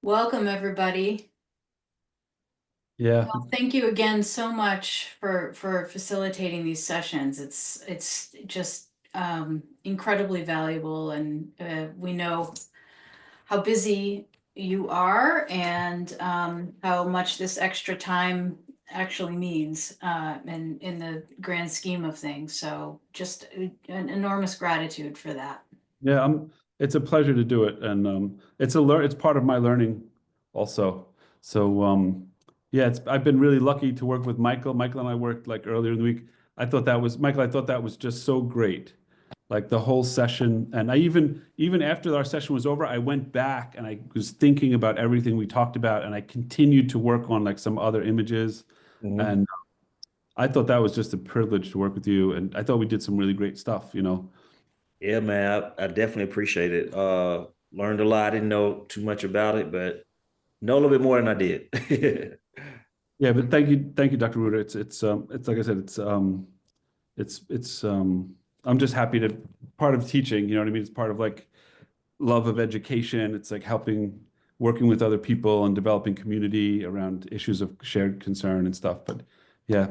Welcome, everybody. Yeah, Thank you again so much for facilitating these sessions. It's just incredibly valuable, and we know how busy you are and how much this extra time actually means in the grand scheme of things. So just an enormous gratitude for that. yeah, it's a pleasure to do it, and it's part of my learning also. So yeah, it's I've been really lucky to work with Michael. Michael and I worked like earlier in the week. I thought that was just so great. Like the whole session, and I even after our session was over, I went back and I was thinking about everything we talked about, and I continued to work on like some other images, Mhm. and I thought that was just a privilege to work with you, and I thought we did some really great stuff. Yeah, man, I definitely appreciate it. Learned a lot. I didn't know too much about it, but know a little bit more than I did. Yeah, but thank you, Dr. Ruda. It's like I said, it's I'm just happy to part of teaching, you know what I mean? It's part of like love of education. It's like working with other people and developing community around issues of shared concern and stuff. But yeah,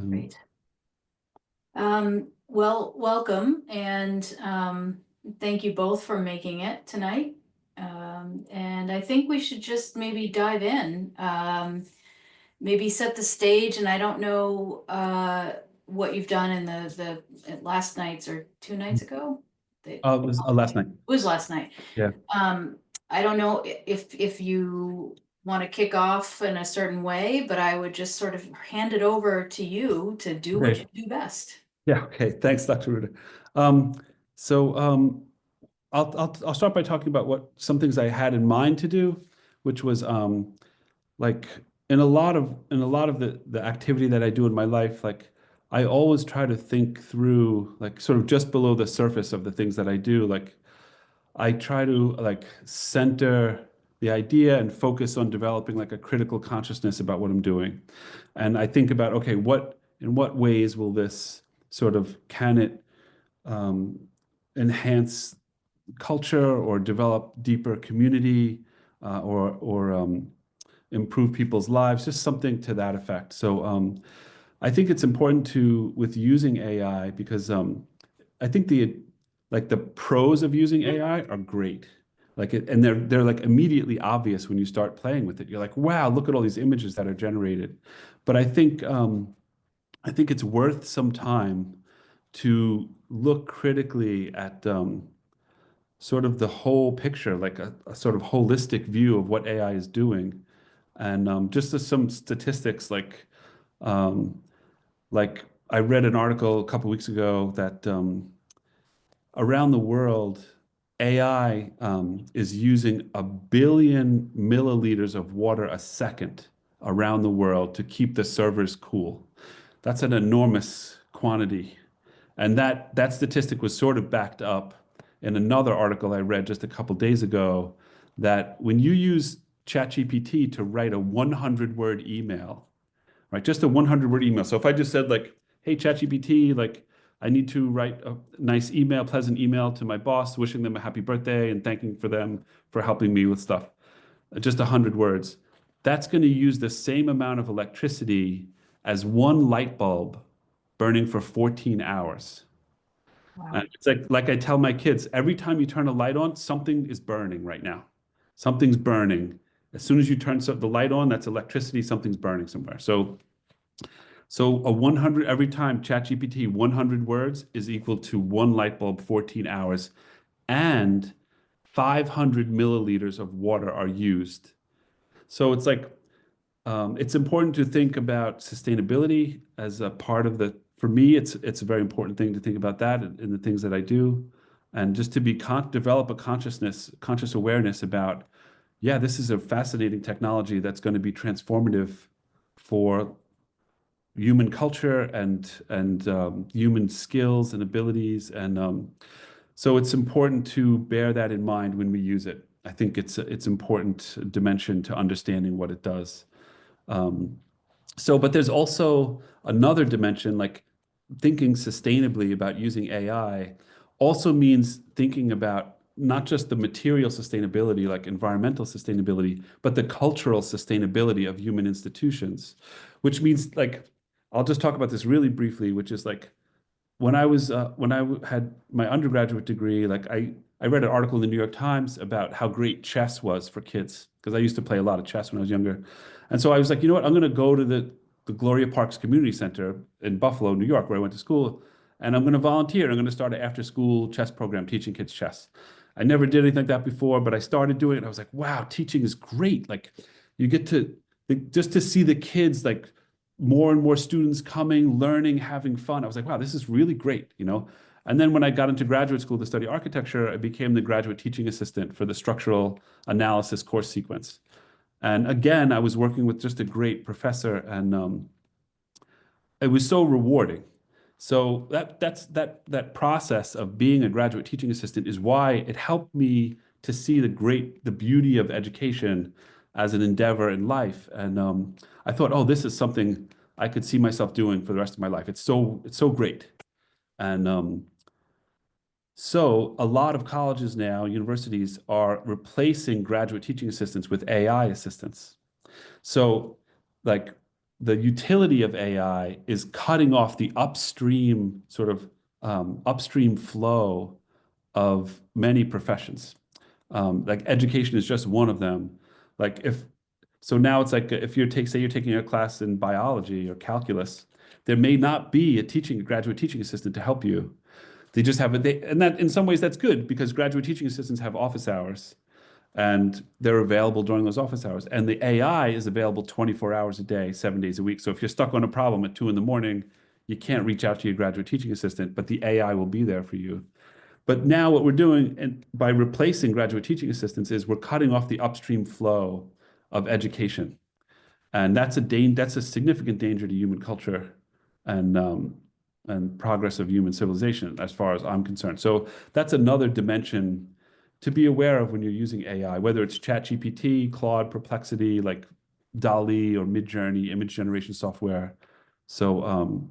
um, Great. Well, welcome and thank you both for making it tonight. And I think we should just maybe dive in, maybe set the stage. And I don't know what you've done in the last nights or 2 nights ago. it was last night. It was last night. Yeah. Um, I don't know if you want to kick off in a certain way, but I would just sort of hand it over to you to do what you Okay. do best. Yeah. Okay. Thanks, Dr. Ruda. Um, so I'll start by talking about what some things I had in mind to do, which was like in a lot of the activity that I do in my life, like I always try to think through like sort of just below the surface of the things that I do. Like I try to like center the idea and focus on developing like a critical consciousness about what I'm doing. And I think about, okay, in what ways will this sort of can it um, enhance culture or develop deeper community or improve people's lives, just something to that effect. So I think it's important with using AI because I think the pros of using AI are great. And they're like immediately obvious when you start playing with it. You're like, wow, look at all these images that are generated. But I think it's worth some time to look critically at sort of the whole picture, like a sort of holistic view of what AI is doing. And just as some statistics, um, like I read an article a couple weeks ago that around the world, AI is using 1 billion milliliters of water a second around the world to keep the servers cool. That's an enormous quantity. And that statistic was sort of backed up in another article I read just a couple days ago that when you use ChatGPT to write a 100-word email, right? Just a 100-word email. So if I just said like, "Hey ChatGPT, like I need to write a nice email, pleasant email to my boss, wishing them a happy birthday and thanking for them for helping me with stuff," just 100 words. That's going to use the same amount of electricity as one light bulb burning for 14 hours. Wow. It's like I tell my kids, every time you turn a light on, something is burning right now. Something's burning. As soon as you turn the light on, that's electricity, something's burning somewhere. So a 100 every time ChatGPT 100 words is equal to one light bulb 14 hours and 500 milliliters of water are used. So it's like it's important to think about sustainability as a part of for me, it's a very important thing to think about that in the things that I do. And just to develop a conscious awareness about, yeah, this is a fascinating technology that's going to be transformative for human culture and human skills and abilities. And so it's important to bear that in mind when we use it. I think it's important dimension to understanding what it does. Um, but there's also another dimension, like thinking sustainably about using AI also means thinking about not just the material sustainability, like environmental sustainability, but the cultural sustainability of human institutions, which means like, I'll just talk about this really briefly, which is like when had my undergraduate degree, like I read an article in the New York Times about how great chess was for kids because I used to play a lot of chess when I was younger, and so I was like, you know what, I'm going to go to the Gloria Parks Community Center in Buffalo, New York, where I went to school, and I'm going to volunteer. I'm going to start an after-school chess program teaching kids chess. I never did anything like that before, but I started doing it. And I was like, wow, teaching is great. Like you get to just to see the kids like more and more students coming, learning, having fun. I was like, wow, this is really great, you know? And then when I got into graduate school to study architecture, I became the graduate teaching assistant for the structural analysis course sequence. And again, I was working with just a great professor, and it was so rewarding. So that process of being a graduate teaching assistant is why it helped me to see the beauty of education as an endeavor in life. And I thought, oh, this is something I could see myself doing for the rest of my life. It's so great. And so a lot of colleges now, universities are replacing graduate teaching assistants with AI assistants. So, like the utility of AI is cutting off the upstream sort of upstream flow of many professions. Like education is just one of them. Like if so now it's like if say you're taking a class in biology or calculus, there may not be a graduate teaching assistant to help you. They just have and that in some ways that's good because graduate teaching assistants have office hours and they're available during those office hours. And the AI is available 24 hours a day, 7 days a week. So if you're stuck on a problem at 2 in the morning, you can't reach out to your graduate teaching assistant, but the AI will be there for you. But now what we're doing and by replacing graduate teaching assistants is we're cutting off the upstream flow of education. And that's a significant danger to human culture and progress of human civilization, as far as I'm concerned. So that's another dimension to be aware of when you're using AI, whether it's ChatGPT, Claude, Perplexity, like DALL-E or Midjourney, image generation software. So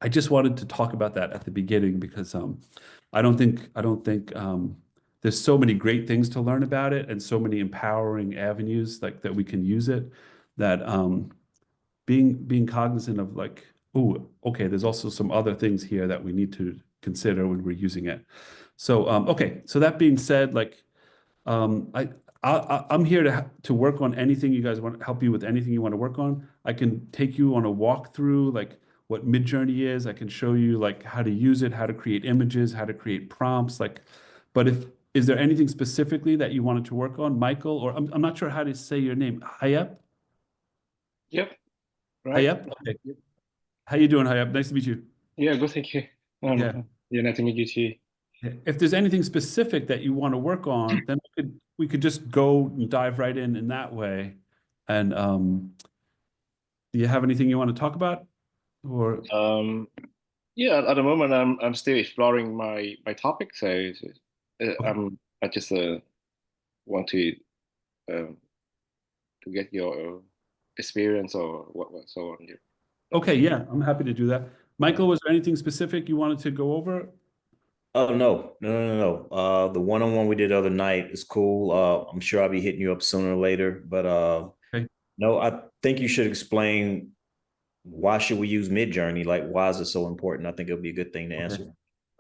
I just wanted to talk about that at the beginning because I don't think there's so many great things to learn about it and so many empowering avenues like that we can use it that being cognizant of like, oh, okay, there's also some other things here that we need to consider when we're using it. So okay, so that being said, like I'm here to work on anything you guys want, help you with anything you want to work on. I can take you on a walkthrough, like what Midjourney is. I can show you like how to use it, how to create images, how to create prompts. Like, but is there anything specifically that you wanted to work on, Michael? Or I'm not sure how to say your name. Hayep? Yep. Right. Hayep? Okay. How you doing, Hayep? Nice to meet you. Yeah, good. Thank you. Yeah. Yeah, nice to meet you too. If there's anything specific that you want to work on, then we could just go and dive right in that way. And do you have anything you want to talk about? Or Um, yeah, at the moment I'm still exploring my topic, so okay, I just want um to get your experience or what so on. Yeah. okay, yeah, I'm happy to do that. Michael, was there anything specific you wanted to go over? Oh no. The one-on-one we did the other night is cool. I'm sure I'll be hitting you up sooner or later. But Okay. no, I think you should explain why should we use Midjourney? Like, why is it so important? I think it'll be a good thing to Okay. answer.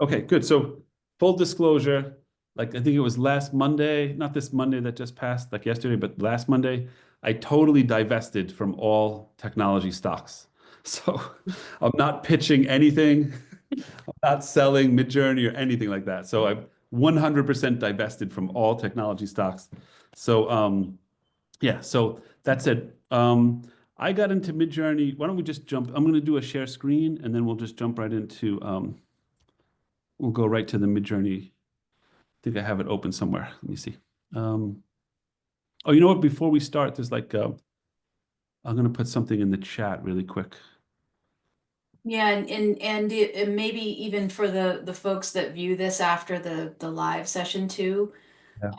Okay, good. So full disclosure, like I think it was last Monday, not this Monday that just passed, like yesterday, but last Monday, I totally divested from all technology stocks. So I'm not pitching anything. I'm not selling Midjourney or anything like that. So I've 100% divested from all technology stocks. So yeah, so that's it. I got into Midjourney. Why don't we just jump? I'm going to do a share screen and then we'll just jump right into we'll go right to the Midjourney. I think I have it open somewhere. Let me see. Um, oh, you know what? Before we start, there's like I'm going to put something in the chat really quick. Yeah, and maybe even for the folks that view this after the live session too, Yeah.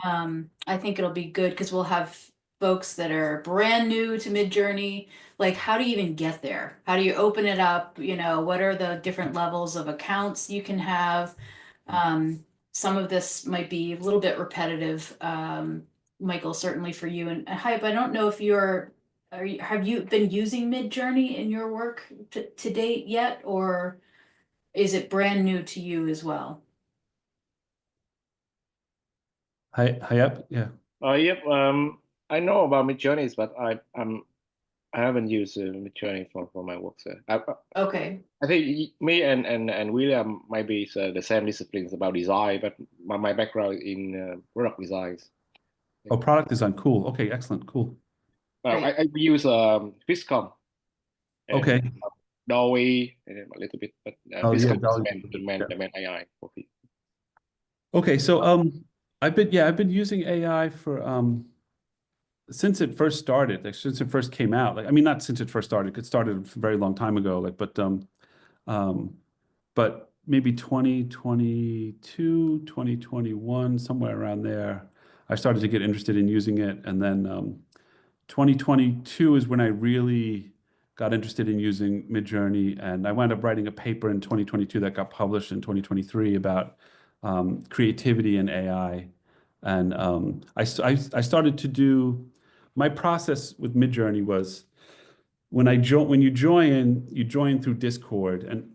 I think it'll be good because we'll have folks that are brand new to Midjourney. Like, how do you even get there? How do you open it up? You know, what are the different levels of accounts you can have? Um, some of this might be a little bit repetitive, Michael, certainly for you. And Hype, I don't know if have you been using Midjourney in your work to date yet, or is it brand new to you as well? Hi up, yeah. Yep. I know about Midjourney, but I haven't used Midjourney for my work. So Okay. I think me and William might be the same disciplines about design, but my background in product designs. Oh, product design, cool. Okay, excellent, cool. Great. I use Viscom and Okay. Dolly a little bit, but Oh yeah, Viscom is Dolly. Yeah. the main AI for people. Okay, so I've been using AI for since it first started, like since it first came out. Like I mean not since it first started, it started a very long time ago, like um but maybe 2022, 2021, somewhere around there, I started to get interested in using it. And then 2022 is when I really got interested in using Midjourney. And I wound up writing a paper in 2022 that got published in 2023 about creativity and AI. And I started to do my process with Midjourney was when you join through Discord. And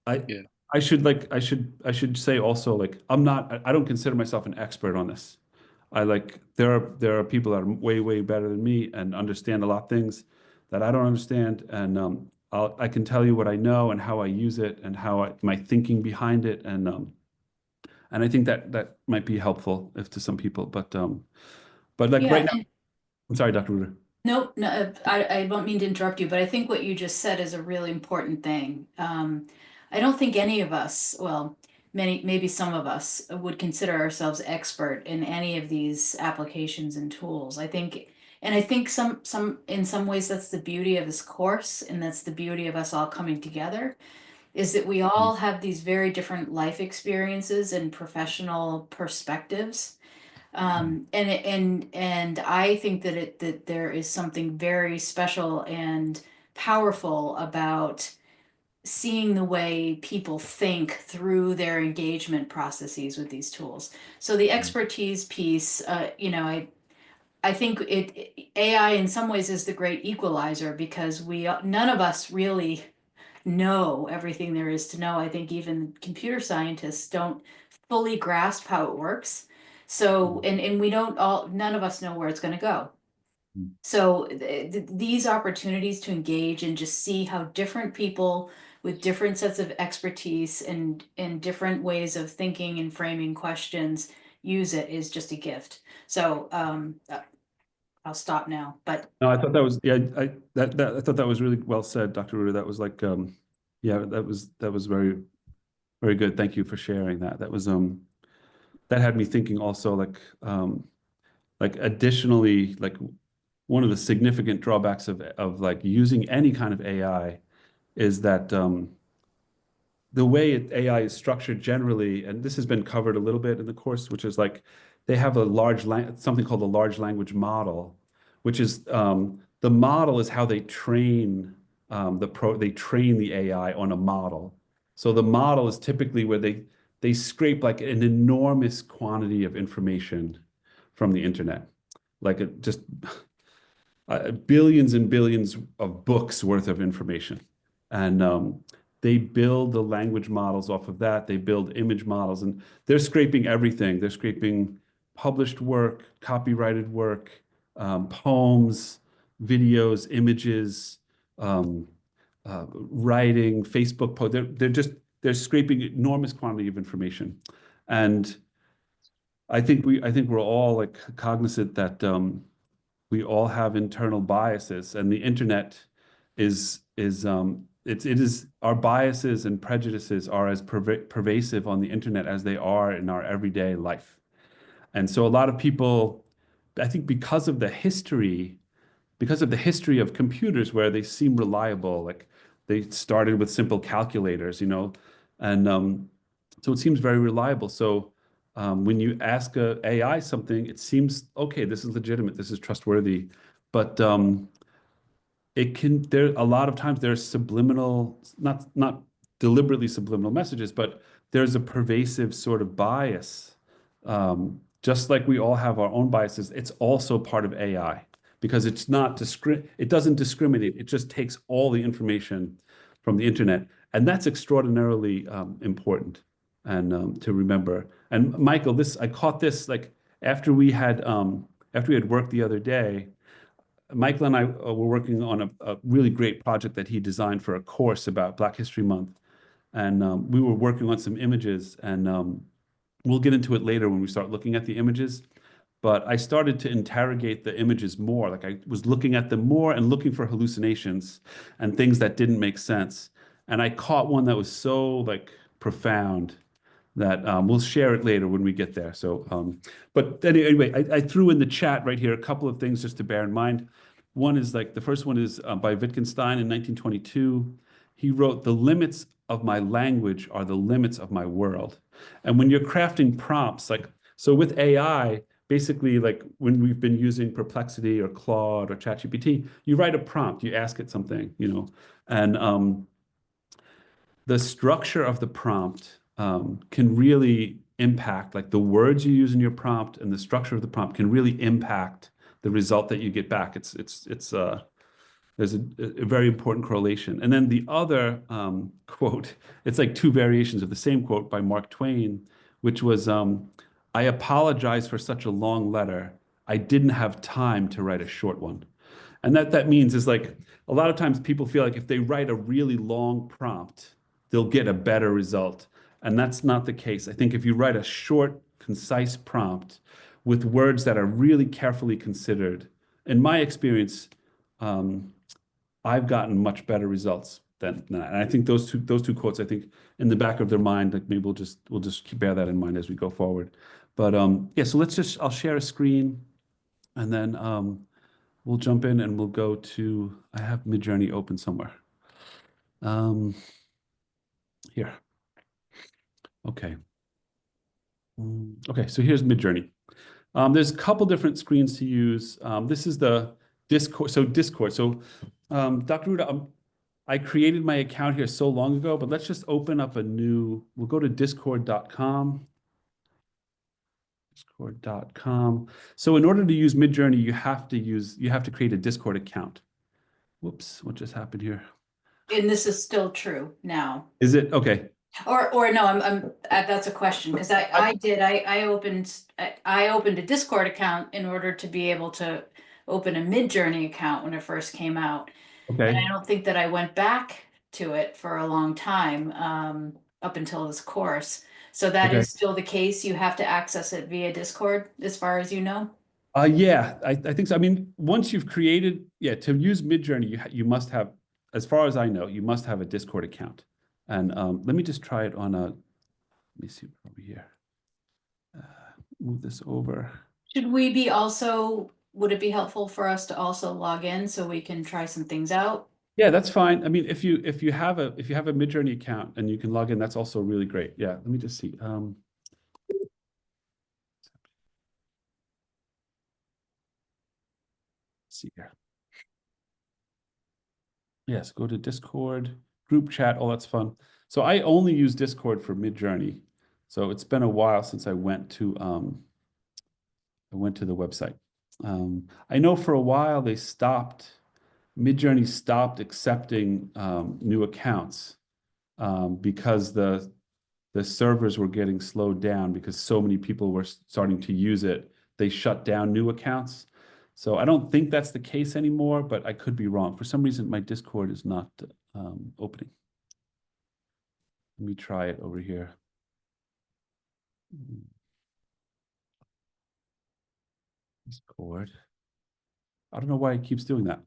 I Yeah. I should say also, like, I don't consider myself an expert on this. There are people that are way better than me and understand a lot of things that I don't understand. And I can tell you what I know and how I use it and my thinking behind it. And I think that might be helpful if to some people. But like right Yeah, now, and I'm sorry, Dr. Ruder. no, no, I don't mean to interrupt you, but I think what you just said is a really important thing. I don't think any of us, well, maybe some of us would consider ourselves expert in any of these applications and tools. I think in some ways that's the beauty of this course, and that's the beauty of us all coming together, is that we all have these very different life experiences and professional perspectives. And I think that there is something very special and powerful about seeing the way people think through their engagement processes with these tools. So the expertise piece, I think AI in some ways is the great equalizer, because none of us really know everything there is to know. I think even computer scientists don't fully grasp how it works. So, and we don't all, none of us know where it's going to go. So these opportunities to engage and just see how different people with different sets of expertise and different ways of thinking and framing questions use it is just a gift. So I'll stop now. But No, I thought that was yeah. I thought that was really well said, Dr. Ruder. That was like yeah, that was very good. Thank you for sharing that. That had me thinking also, like additionally, like one of the significant drawbacks of like using any kind of AI is that the way AI is structured generally, and this has been covered a little bit in the course, which is like they have something called a large language model, which is the model is how they train they train the AI on a model. So the model is typically where they scrape like an enormous quantity of information from the internet, like just billions and billions of books worth of information. And they build the language models off of that. They build image models, and they're scraping everything. They're scraping published work, copyrighted work, poems, videos, images, um, writing, Facebook posts. They're scraping enormous quantity of information. And I think we're all like cognizant that we all have internal biases, and the internet it is our biases and prejudices are as pervasive on the internet as they are in our everyday life. And so a lot of people, I think because of the history of computers where they seem reliable, like they started with simple calculators, and so it seems very reliable. So when you ask a AI something, it seems okay, this is legitimate, this is trustworthy. But there a lot of times there's subliminal, not deliberately subliminal messages, but there's a pervasive sort of bias. Just like we all have our own biases, it's also part of AI because it's not it doesn't discriminate. It just takes all the information from the internet, and that's extraordinarily important and to remember. And Michael, I caught this like after we had worked the other day. Michael and I were working on a really great project that he designed for a course about Black History Month, and we were working on some images, and we'll get into it later when we start looking at the images. But I started to interrogate the images more. Like I was looking at them more and looking for hallucinations and things that didn't make sense. And I caught one that was so like profound that we'll share it later when we get there. So, but anyway, I threw in the chat right here a couple of things just to bear in mind. One is like the first one is by Wittgenstein in 1922. He wrote, "The limits of my language are the limits of my world." And when you're crafting prompts, like so with AI, basically like when we've been using Perplexity or Claude or ChatGPT, you write a prompt, you ask it something, and the structure of the prompt can really impact, like the words you use in your prompt and the structure of the prompt can really impact the result that you get back. There's a very important correlation. And then the other quote, it's like two variations of the same quote by Mark Twain, which was, "I apologize for such a long letter. I didn't have time to write a short one." And that means is like a lot of times people feel like if they write a really long prompt, they'll get a better result. And that's not the case. I think if you write a short, concise prompt with words that are really carefully considered, in my experience, I've gotten much better results than that. And I think those two quotes, I think in the back of their mind, like maybe we'll just bear that in mind as we go forward. But yeah, so I'll share a screen and then we'll jump in and we'll go to, I have Midjourney open somewhere. Here. Okay. Okay, so here's Midjourney. There's a couple different screens to use. This is the Discord. So Discord. So Dr. Ruda, I created my account here so long ago, but let's just open up we'll go to discord.com. Discord.com. So in order to use Midjourney, you have to create a Discord account. Whoops, what just happened here? And this is still true now. Is it? Okay. Or no, I'm that's a question because I opened a Discord account in order to be able to open a Midjourney account when it first came out. And Okay. I don't think that I went back to it for a long time, up until this course. So that Okay. is still the case. You have to access it via Discord, as far as you know. Yeah, I think so. I mean, once you've created, to use Midjourney, you must have, as far as I know, you must have a Discord account. And let me just try it on let me see over here. Move this over. Should we would it be helpful for us to also log in so we can try some things out? Yeah, that's fine. I mean, if you have a Midjourney account and you can log in, that's also really great. Yeah, let me just see. Let's see here. Yes, go to Discord, group chat. Oh, that's fun. So I only use Discord for Midjourney. So it's been a while since I went to the website. I know for a while Midjourney stopped accepting new accounts because the servers were getting slowed down because so many people were starting to use it. They shut down new accounts. So I don't think that's the case anymore, but I could be wrong. For some reason, my Discord is not opening. Let me try it over here. Discord. I don't know why it keeps doing that.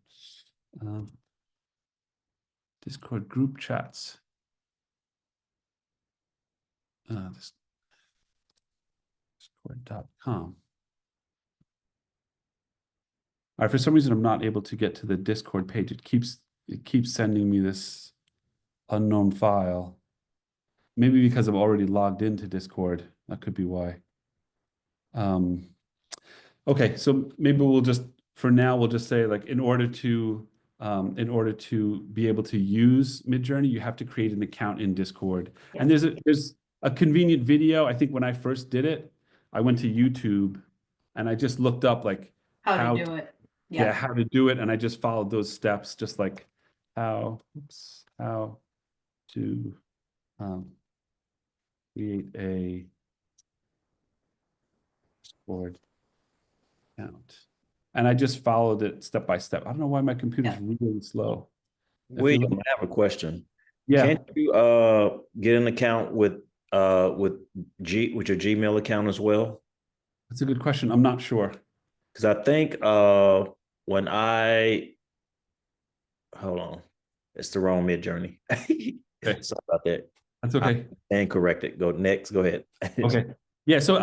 Discord group chats. Discord.com. All right, for some reason, I'm not able to get to the Discord page. It keeps sending me this unknown file. Maybe because I'm already logged into Discord. That could be why. Okay, so maybe for now, we'll just say like in order to be able to use Midjourney, you have to create an account in Discord. Yeah. And a convenient video. I think when I first did it, I went to YouTube and I just looked up like How to how, do it. yeah, Yeah. how to do it. And I just followed those steps, just like how to um, create a Discord account. And I just followed it step by step. I don't know why my computer's Yeah. really slow. If you William, look, I have a question. yeah, Can't you get an account with G with your Gmail account as well? that's a good question. I'm not sure. Because I think when I hold on, it's the wrong mid journey. Okay, Sorry about that. that's I okay. stand corrected. Go next. Go ahead. Okay. Yeah, so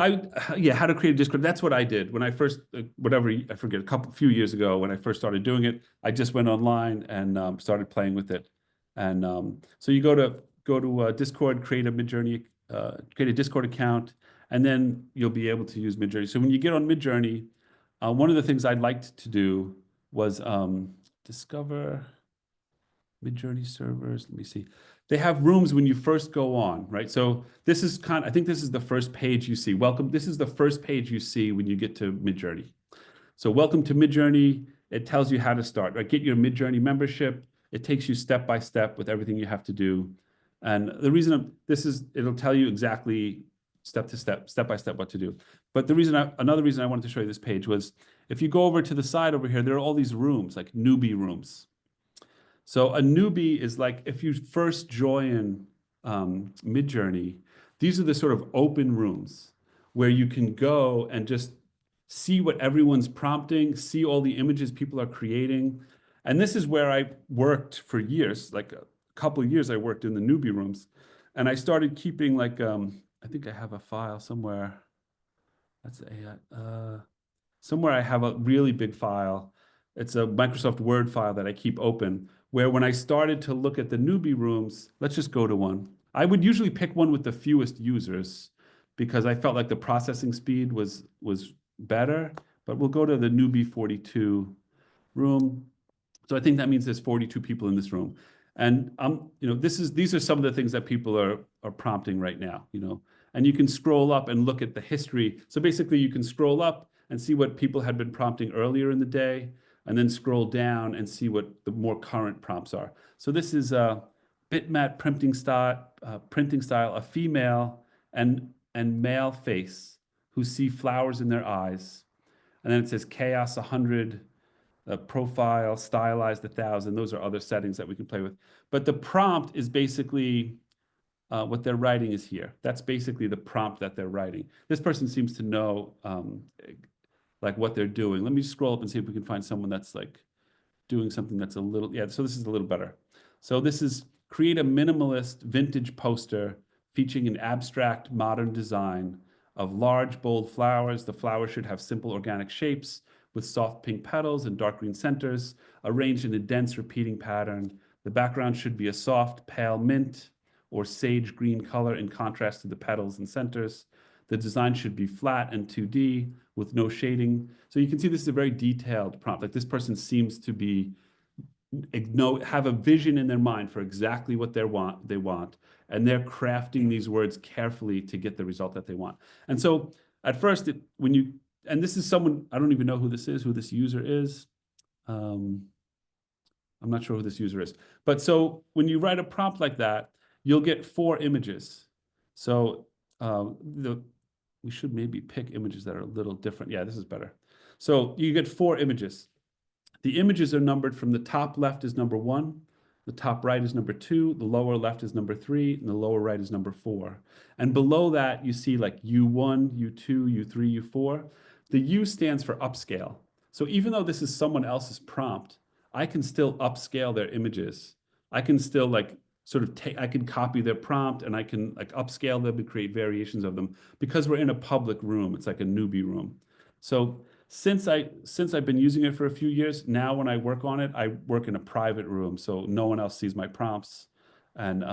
yeah, how to create a Discord. That's what I did when I first, whatever, I forget, few years ago when I first started doing it. I just went online and started playing with it. And so you go to Discord, create a Midjourney, create a Discord account, and then you'll be able to use Midjourney. So when you get on Midjourney, one of the things I liked to do was discover Midjourney servers. Let me see. They have rooms when you first go on, right? So this is I think this is the first page you see. Welcome. This is the first page you see when you get to Midjourney. So welcome to Midjourney. It tells you how to start, right? Get your Midjourney membership. It takes you step by step with everything you have to do. And the reason it'll tell you exactly step to step, step by step what to do. But another reason I wanted to show you this page was if you go over to the side over here, there are all these rooms, like newbie rooms. So a newbie is like if you first join Midjourney, these are the sort of open rooms where you can go and just see what everyone's prompting, see all the images people are creating. And this is where I worked for years, like a couple of years I worked in the newbie rooms. And I started keeping like, I think I have a file somewhere. That's somewhere I have a really big file. It's a Microsoft Word file that I keep open, where when I started to look at the newbie rooms, let's just go to one. I would usually pick one with the fewest users because I felt like the processing speed was better, but we'll go to the newbie 42 room. So I think that means there's 42 people in this room. And these are some of the things that people are prompting right now, and you can scroll up and look at the history. So basically you can scroll up and see what people had been prompting earlier in the day, and then scroll down and see what the more current prompts are. So this is a bitmap printing style, a female and male face who see flowers in their eyes. And then it says chaos 100, profile, stylized 1,000. Those are other settings that we can play with. But the prompt is basically what they're writing is here. That's basically the prompt that they're writing. This person seems to know like what they're doing. Let me scroll up and see if we can find someone that's like doing something that's a little, yeah, so this is a little better. So this is create a minimalist vintage poster featuring an abstract modern design of large, bold flowers. The flowers should have simple organic shapes with soft pink petals and dark green centers, arranged in a dense repeating pattern. The background should be a soft, pale mint or sage green color in contrast to the petals and centers. The design should be flat and 2D with no shading. So you can see this is a very detailed prompt. Like this person seems to be have a vision in their mind for exactly what they want, and they're crafting these words carefully to get the result that they want. And so at first, and this is someone, I don't even know who this user is. I'm not sure who this user is. But so when you write a prompt like that, you'll get 4 images. So we should maybe pick images that are a little different. Yeah, this is better. So you get 4 images. The images are numbered from the top left is number 1, the top right is number 2, the lower left is number 3, and the lower right is number 4. And below that, you see like U1, U2, U3, U4. The U stands for upscale. So even though this is someone else's prompt, I can still upscale their images. I can still like sort of I can copy their prompt and I can like upscale them and create variations of them because we're in a public room. It's like a newbie room. So since I've been using it for a few years, now when I work on it, I work in a private room, so no one else sees my prompts. And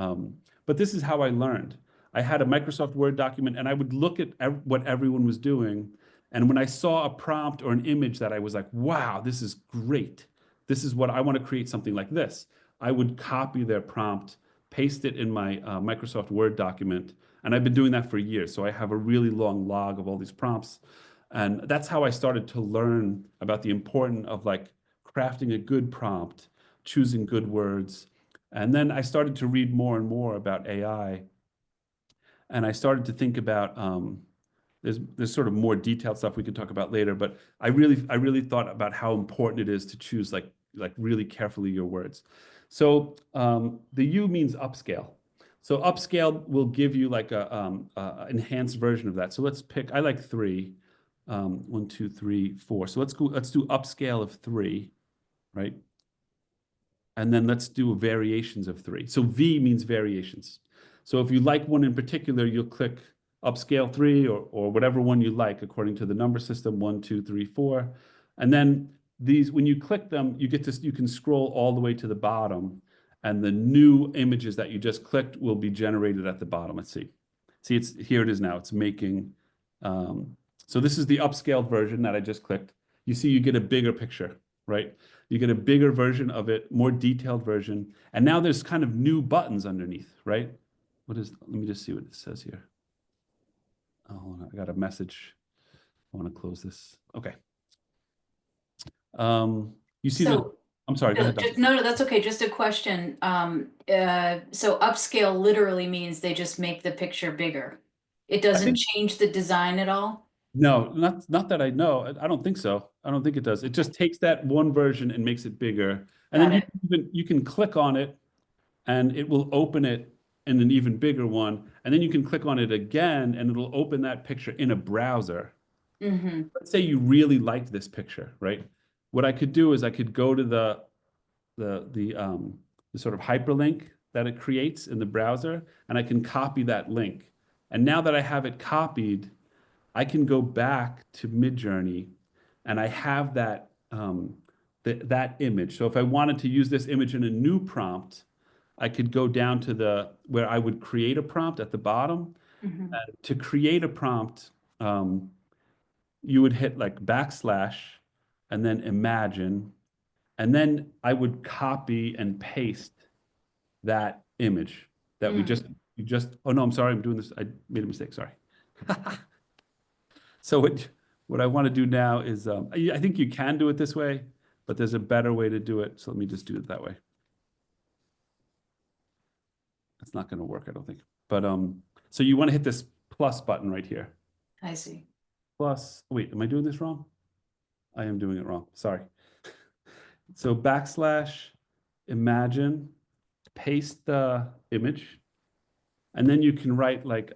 but this is how I learned. I had a Microsoft Word document, and I would look at what everyone was doing. And when I saw a prompt or an image that I was like, "Wow, this is great. This is what I want to create something like this." I would copy their prompt, paste it in my Microsoft Word document, And I've been doing that for years. So I have a really long log of all these prompts. And that's how I started to learn about the importance of like crafting a good prompt, choosing good words. And then I started to read more and more about AI. And I started to think about there's sort of more detailed stuff we can talk about later, but I really thought about how important it is to choose like really carefully your words. So the U means upscale. So upscale will give you like a enhanced version of that. So let's pick. I like three. 1, 2, 3, 4. So let's go. Let's do upscale of 3, right? And then let's do variations of 3. So V means variations. So if you like one in particular, you'll click upscale 3 or whatever one you like according to the number system, 1, 2, 3, 4. And then these, when you click them, you can scroll all the way to the bottom, and the new images that you just clicked will be generated at the bottom. Let's see. See, here it is now. It's making. So this is the upscaled version that I just clicked. You see, you get a bigger picture, right? You get a bigger version of it, more detailed version. And now there's kind of new buttons underneath, right? Let me just see what it says here. Oh, hold on, I got a message. I want to close this. Okay. You see So, I'm sorry, go ahead, Dr. no, that's okay. Just a question. So upscale literally means they just make the picture bigger. It I doesn't think, change the design at all? no, not that I know. I don't think so. I don't think it does. It just takes that one version and makes it bigger. And then Got it. you can click on it and it will open it in an even bigger one. And then you can click on it again and it'll open that picture in a browser. Mm-hmm. Let's say you really liked this picture, right? What I could do is I could go to the sort of hyperlink that it creates in the browser, and I can copy that link. And now that I have it copied, I can go back to Midjourney, and I have that image. So if I wanted to use this image in a new prompt, I could go down to where I would create a prompt at the bottom. Mm-hmm. To create a prompt, you would hit like backslash and then imagine, and then I would copy and paste that image that oh no, I'm sorry, I'm doing this. I made a mistake, sorry. So what I want to do now is, I think you can do it this way, but there's a better way to do it. So let me just do it that way. It's not going to work, I don't think. But so you want to hit this plus button right here. I see. Plus, wait, am I doing this wrong? I am doing it wrong. Sorry. So backslash, imagine, paste the image, and then you can write like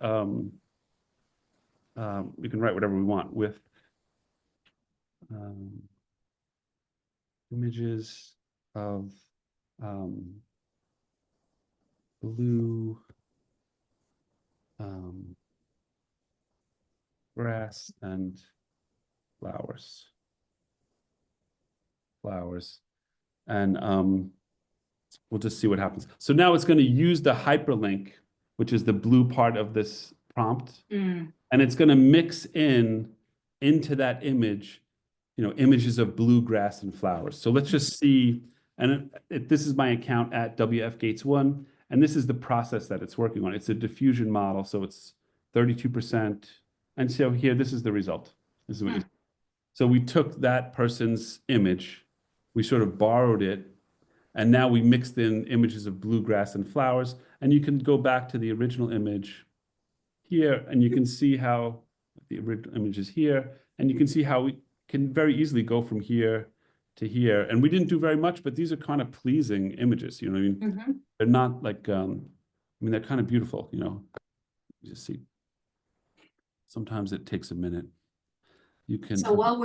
we can write whatever we want with images of blue grass and flowers. And we'll just see what happens. So now it's going to use the hyperlink, which is the blue part of this prompt, and it's going to mix into that image, images of blue grass and flowers. So let's just see, and this is my account at wfgates1, and this is the process that it's working on. It's a diffusion model, so it's 32%. And so here, this is the result. This is what so we took that person's image, we sort of borrowed it, and now we mixed in images of blue grass and flowers. And you can go back to the original image here, and you can see how the original image is here, and you can see how we can very easily go from here to here. And we didn't do very much, but these are kind of pleasing images, you know what I mean? Mm-hmm. They're not like, I mean, they're kind of beautiful, You just see. Sometimes it takes a minute. You can. So while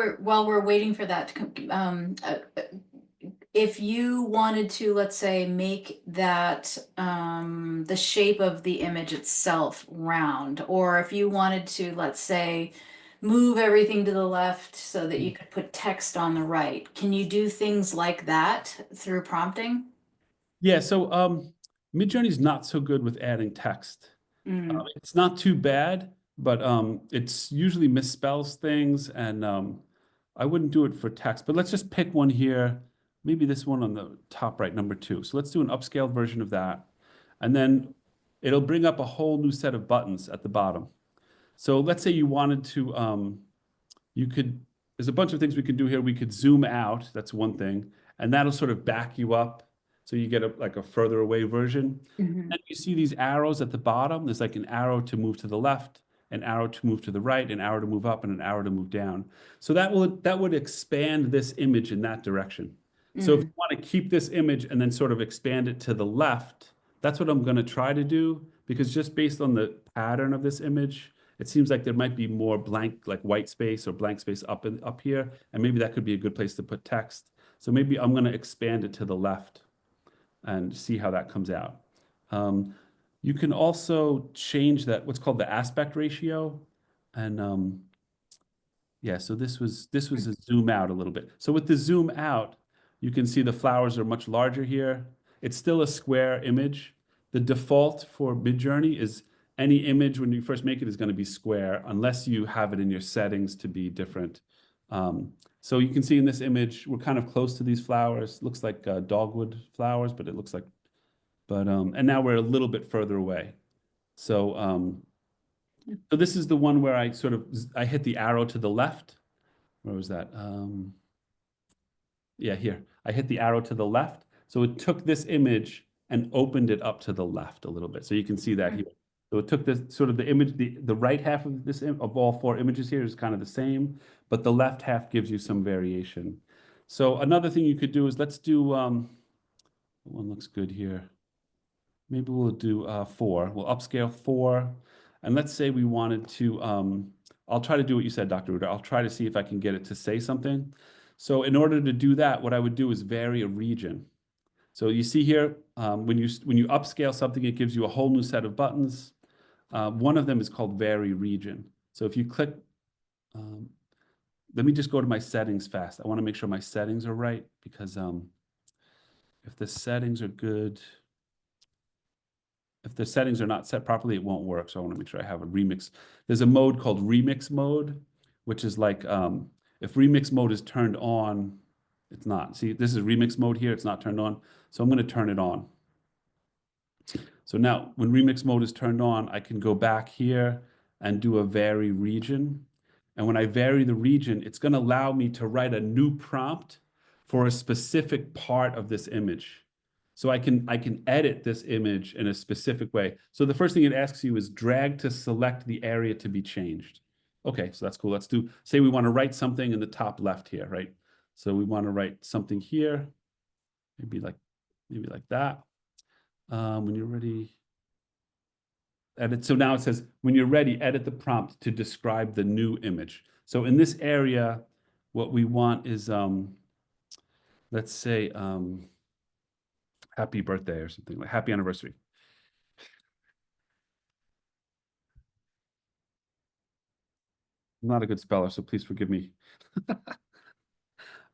we're waiting for that to come, if you wanted to, let's say, make that the shape of the image itself round, or if you wanted to, let's say, move everything to the left so that you could put text on the right, can you do things like that through prompting? Yeah, so Midjourney's not so good with adding text. Mm. It's not too bad, but it's usually misspells things, and I wouldn't do it for text. But let's just pick one here, maybe this one on the top right, number 2. So let's do an upscaled version of that. And then it'll bring up a whole new set of buttons at the bottom. So let's say you wanted to, there's a bunch of things we could do here. We could zoom out, that's one thing, and that'll sort of back you up so you get like a further away version. Mhm. And you see these arrows at the bottom. There's like an arrow to move to the left, an arrow to move to the right, an arrow to move up, and an arrow to move down. So that would expand this image in that direction. So if you want to keep this image and then sort of expand it to the left, that's what I'm going to try to do, because just based on the pattern of this image, it seems like there might be more blank, like white space or blank space up here, and maybe that could be a good place to put text. So maybe I'm going to expand it to the left and see how that comes out. You can also change that, what's called the aspect ratio. And yeah, so this was a zoom out a little bit. So with the zoom out, you can see the flowers are much larger here. It's still a square image. The default for Midjourney is any image when you first make it is going to be square unless you have it in your settings to be different. So you can see in this image, we're kind of close to these flowers. Looks like dogwood flowers, but it looks like, and now we're a little bit further away. So, so this is the one where I hit the arrow to the left. Where was that? Yeah, here. I hit the arrow to the left. So it took this image and opened it up to the left a little bit. So you can see that here. So it took this sort of the image, the right half of this of all four images here is kind of the same, but the left half gives you some variation. So another thing you could do is let's do one looks good here. Maybe we'll do 4. We'll upscale 4. And let's say we wanted to, I'll try to do what you said, Dr. Ruda. I'll try to see if I can get it to say something. So in order to do that, what I would do is vary a region. So you see here, when you upscale something, it gives you a whole new set of buttons. One of them is called vary region. So if you click, let me just go to my settings fast. I want to make sure my settings are right, because if the settings are good, if the settings are not set properly, it won't work. So I want to make sure I have a remix. There's a mode called remix mode, which is like, if remix mode is turned on, it's not. See, this is remix mode here. It's not turned on. So I'm going to turn it on. So now when remix mode is turned on, I can go back here and do a vary region. And when I vary the region, it's going to allow me to write a new prompt for a specific part of this image. So I can edit this image in a specific way. So the first thing it asks you is drag to select the area to be changed. Okay, so that's cool. Let's do, say we want to write something in the top left here, right? So we want to write something here, maybe like that. When you're ready, edit. So now it says, when you're ready, edit the prompt to describe the new image. So in this area, what we want is, let's say, happy birthday or something, like happy anniversary. I'm not a good speller, so please forgive me.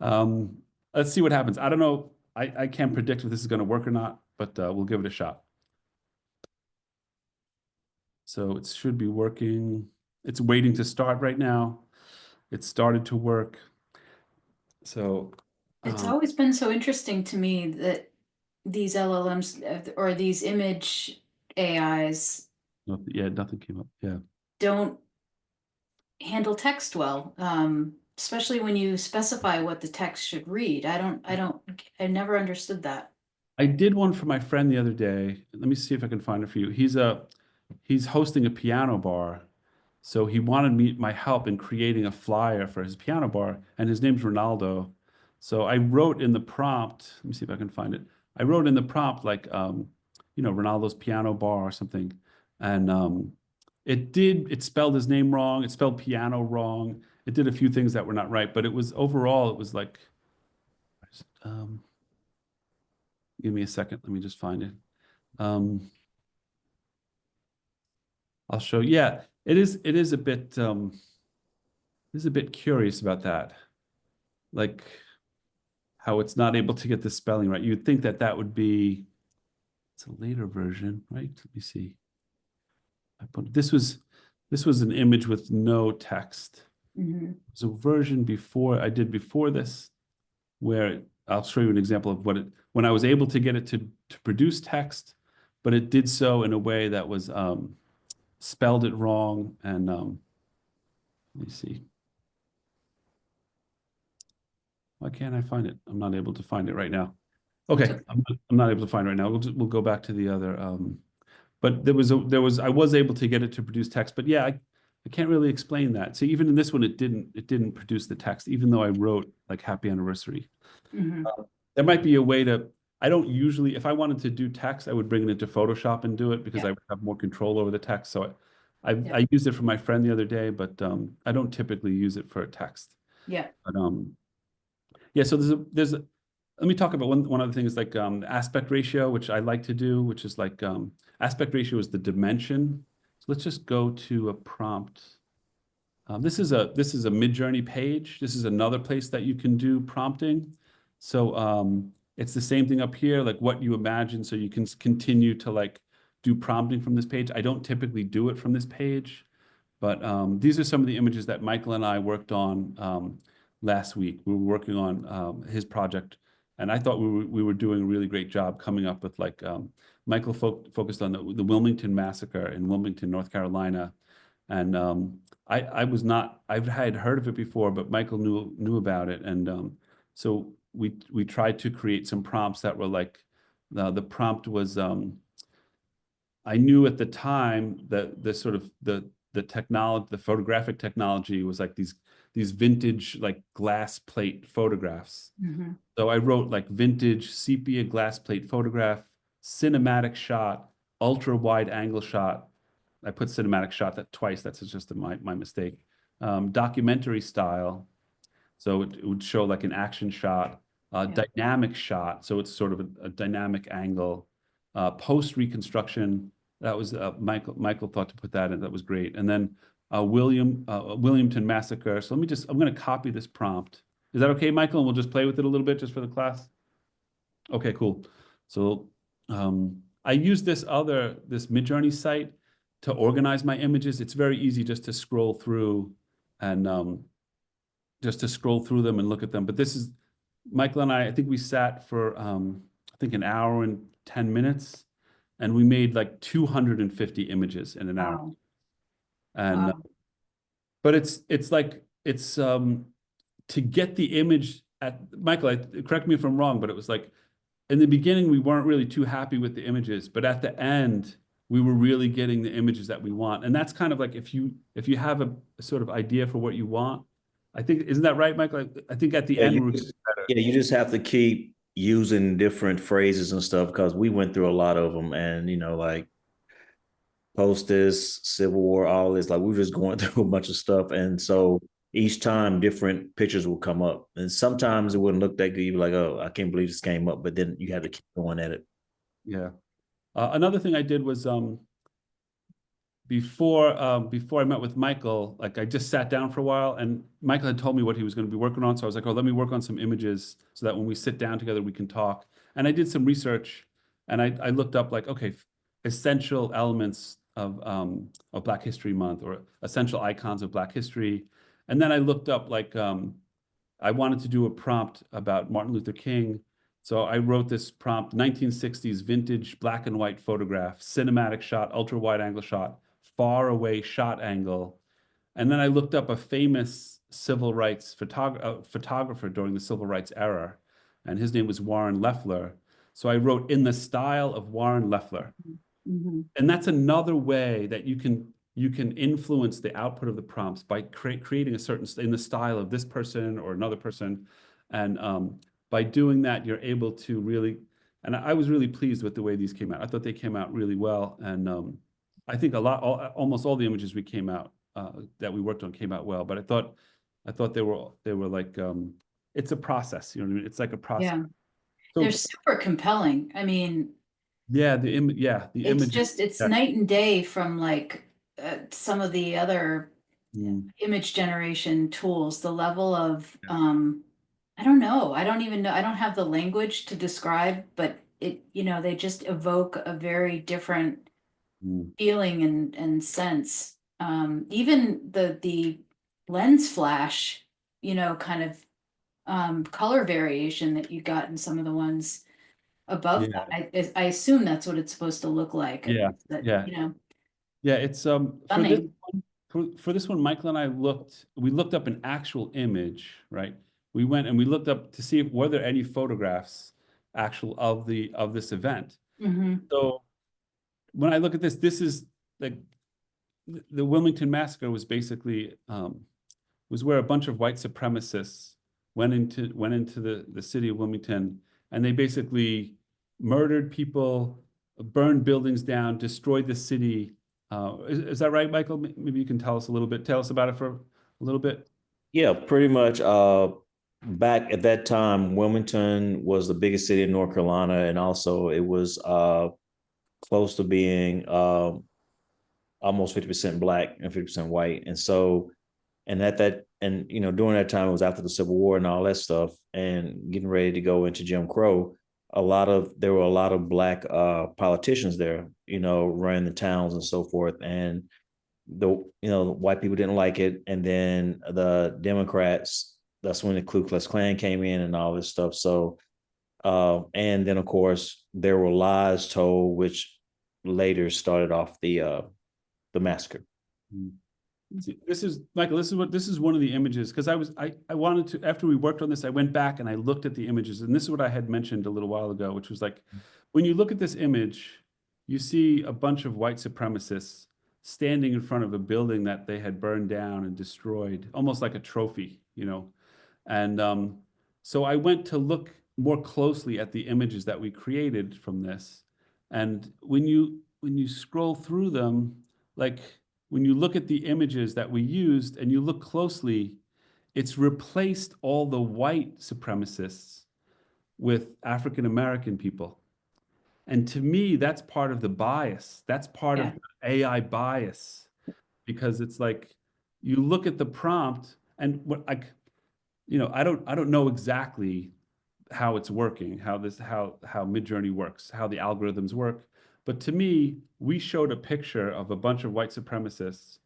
Let's see what happens. I don't know. I can't predict if this is going to work or not, but we'll give it a shot. So it should be working. It's waiting to start right now. It started to work. So It's always been so interesting to me that these LLMs or these image AIs yeah, nothing came up. Yeah. don't handle text well, especially when you specify what the text should read. I never understood that. I did one for my friend the other day. Let me see if I can find it for you. He's hosting a piano bar. So he wanted my help in creating a flyer for his piano bar, and his name's Ronaldo. So I wrote in the prompt, let me see if I can find it. I wrote in the prompt like, Ronaldo's piano bar or something. And it spelled his name wrong. It spelled piano wrong. It did a few things that were not right, but it was like, give me a second. Let me just find it. I'll show. Yeah, it is a bit curious about that. Like how it's not able to get the spelling right. You'd think that would be, it's a later version, right? Let me see. This was an image with no text. Mm-hmm. There's a version before this, where I'll show you an example of when I was able to get it to produce text, but it did so in a way that was spelled it wrong. And let me see. Why can't I find it? I'm not able to find it right now. Okay, I'm not able to find it right now. We'll go back to the other. But I was able to get it to produce text. But yeah, I can't really explain that. So even in this one, it didn't produce the text, even though I wrote like happy anniversary. There might be a way to. I don't usually, if I wanted to do text, I would bring it into Photoshop and do it because I would have more control over the text. So I used it for my friend the other day, but I don't typically use it for a text. Yeah. But yeah. So let me talk about one other thing is like aspect ratio, which I like to do, which is like aspect ratio is the dimension. So let's just go to a prompt. This is a Midjourney page. This is another place that you can do prompting. So it's the same thing up here, like what you imagine. So you can continue to like do prompting from this page. I don't typically do it from this page, but these are some of the images that Michael and I worked on last week. We were working on his project, and I thought we were doing a really great job coming up with like Michael focused on the Wilmington massacre in Wilmington, North Carolina, and I was not, I had heard of it before, but Michael knew about it, and so we tried to create some prompts that were like the prompt was I knew at the time that the sort of the technology, the photographic technology was like these vintage like glass plate photographs. So I wrote like vintage sepia glass plate photograph, cinematic shot, ultra wide angle shot. I put cinematic shot that twice. That's just my mistake. Documentary style. So it would show like an action shot, dynamic shot. So it's sort of a dynamic angle. Post reconstruction. That was Michael thought to put that in. That was great. And then Williamton massacre. So I'm going to copy this prompt. Is that okay, Michael? And we'll just play with it a little bit just for the class. Okay, cool. So I use this Midjourney site to organize my images. It's very easy just to scroll through and them and look at them. But this is Michael and I think we sat for I think an hour and 10 minutes, and we made like 250 images in an hour. And but it's like to get the image at Michael, correct me if I'm wrong, but it was like in the beginning we weren't really too happy with the images, but at the end we were really getting the images that we want. And that's kind of like if you have a sort of idea for what you want, I think, isn't that right, Michael? I think at the end you just have to keep using different phrases and stuff because we went through a lot of them, and like post this, Civil War, all this, like we were just going through a bunch of stuff, and so each time different pictures will come up, and sometimes it wouldn't look that good. You'd be like, "Oh, I can't believe this came up," but then you had to keep going at it. Yeah. Another thing I did was before I met with Michael, like I just sat down for a while, and Michael had told me what he was going to be working on. So I was like, oh, let me work on some images so that when we sit down together, we can talk. And I did some research, and I looked up like, okay, essential elements of Black History Month or essential icons of Black history. And then I looked up like I wanted to do a prompt about Martin Luther King. So I wrote this prompt, 1960s vintage black and white photograph, cinematic shot, ultra wide angle shot, far away shot angle. And then I looked up a famous civil rights photographer during the civil rights era, and his name was Warren Leffler. So I wrote in the style of Warren Leffler. And that's another way that you can influence the output of the prompts by creating a certain in the style of this person or another person. And by doing that, you're able to really, and I was really pleased with the way these came out. I thought they came out really well. And I think almost all the images that we worked on came out well, but I thought they were like, it's a process, you know what I mean? It's like a process. Yeah. So, they're super compelling. I mean, yeah, the image. It's night and day from like some of the other image generation tools. The level of, I don't know. I don't even know. I don't have the language to describe, but they just evoke a very different feeling and sense. Even the lens flash, kind of color variation that you got in some of the ones. above Yeah. that. I assume that's what it's supposed to look like. Yeah. That, Yeah. you know, Yeah. It's for this stunning. for this one, Michael and I we looked up an actual image, right? We went and we looked up to see if were there any photographs actual of this event. Hmm. So when I look at this, this is like the Wilmington massacre was basically was where a bunch of white supremacists went into the city of Wilmington, and they basically murdered people, burned buildings down, destroyed the city. Is that right, Michael? Maybe you can tell us a little bit. Tell us about it for a little bit. Yeah, pretty much. Back at that time, Wilmington was the biggest city in North Carolina, and also it was close to being almost 50% black and 50% white. And so, and at that, and during that time, it was after the Civil War and all that stuff, and getting ready to go into Jim Crow. There were a lot of black politicians there, running the towns and so forth, and white people didn't like it, and then the Democrats. That's when the Ku Klux Klan came in and all this stuff. So, and then of course there were lies told, which later started off the massacre. Mm. This is Michael. This is one of the images because I wanted to after we worked on this, I went back and I looked at the images, and this is what I had mentioned a little while ago, which was like when you look at this image, you see a bunch of white supremacists standing in front of a building that they had burned down and destroyed, almost like a trophy, And so I went to look more closely at the images that we created from this, and when you scroll through them, like when you look at the images that we used and you look closely, it's replaced all the white supremacists with African American people. And to me, that's part of the bias. That's part Yeah. of AI bias because it's like you look at the prompt and I don't know exactly how it's working, how Midjourney works, how the algorithms work. But to me, we showed a picture of a bunch of white supremacists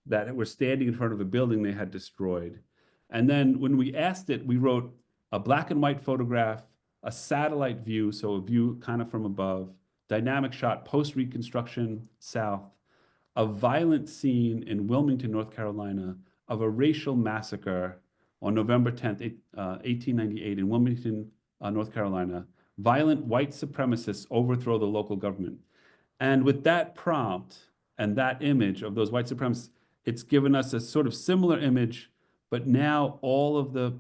that were standing in front of a building they had destroyed. And then when we asked it, we wrote a black and white photograph, a satellite view, so a view kind of from above, dynamic shot, post-Reconstruction South, a violent scene in Wilmington, North Carolina, of a racial massacre on November 10th, 1898 in Wilmington, North Carolina. Violent white supremacists overthrow the local government. And with that prompt and that image of those white supremacists, it's given us a sort of similar image, but now all of the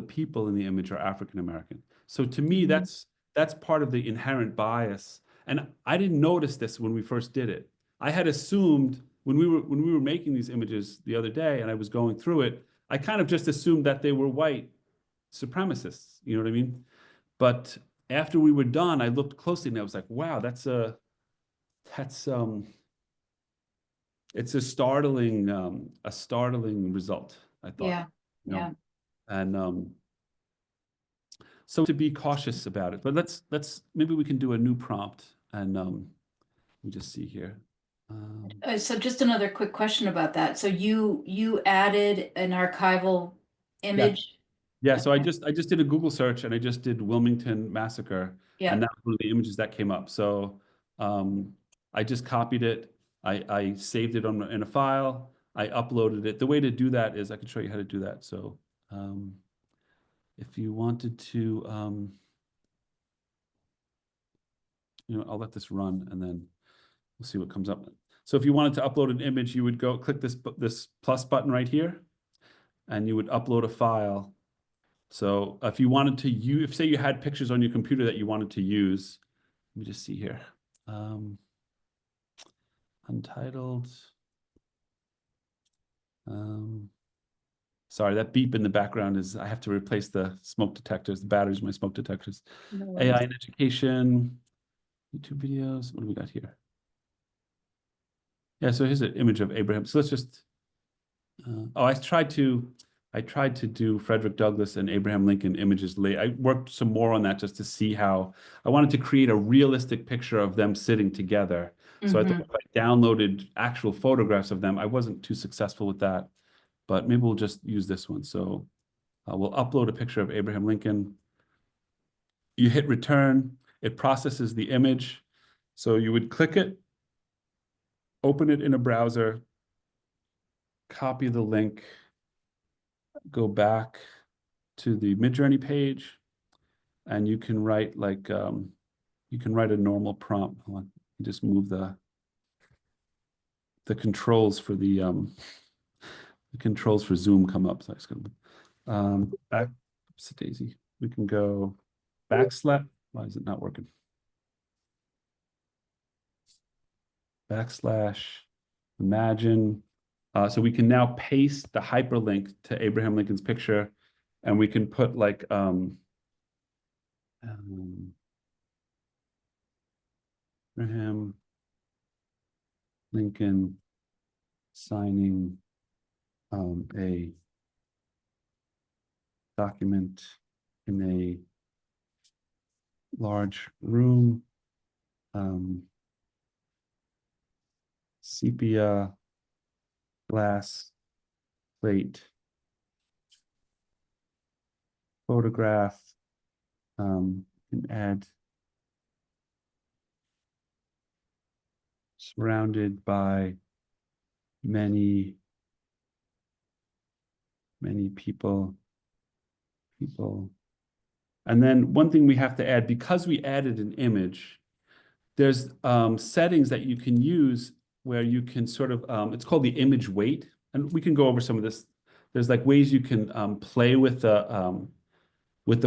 people in the image are African American. So to me, that's part of the inherent bias. And I didn't notice this when we first did it. I had assumed when we were making these images the other day and I was going through it, I kind of just assumed that they were white supremacists. You know what I mean? But after we were done, I looked closely and I was like, wow, that's it's a startling result, I thought. Yeah. You know? Yeah. And so to be cautious about it. But let's maybe we can do a new prompt and let me just see here. So just another quick question about that. So you added an archival Yeah. image? Yeah, so I just did a Google search and I just did Wilmington Massacre, and Yeah. that was one of the images that came up. So I just copied it, I saved it in a file, I uploaded it. The way to do that is I can show you how to do that. So if you wanted to, I'll let this run and then we'll see what comes up. So if you wanted to upload an image, you would go click this plus button right here, and you would upload a file. So if you wanted to use, if say you had pictures on your computer that you wanted to use, let me just see here. Untitled. Sorry, that beep in the background is, I have to replace the smoke detectors, the batteries, my smoke detectors. No worries. AI in education, YouTube videos. What do we got here? Yeah, so here's an image of Abraham. So let's just, I tried to do Frederick Douglass and Abraham Lincoln images late. I worked some more on that just to see how I wanted to create a realistic picture of them sitting together. So I thought if I downloaded actual photographs of them, I wasn't too successful with that, but maybe we'll just use this one. So we'll upload a picture of Abraham Lincoln. You hit return. it processes the image. So you would click it, open it in a browser, copy the link, go back to the Midjourney page, and you can write like you can write a normal prompt. Hold on, you just move the controls for the controls for Zoom come up. So I just gonna back. Oops, daisy. We can go backslash. Why is it not working? Backslash. Imagine. So we can now paste the hyperlink to Abraham Lincoln's picture, and we can put like Abraham Lincoln signing a document in a large room, sepia glass plate photograph, can add surrounded by many people. And then one thing we have to add, because we added an image, there's settings that you can use where you can sort of, it's called the image weight. And we can go over some of this. There's like ways you can play with the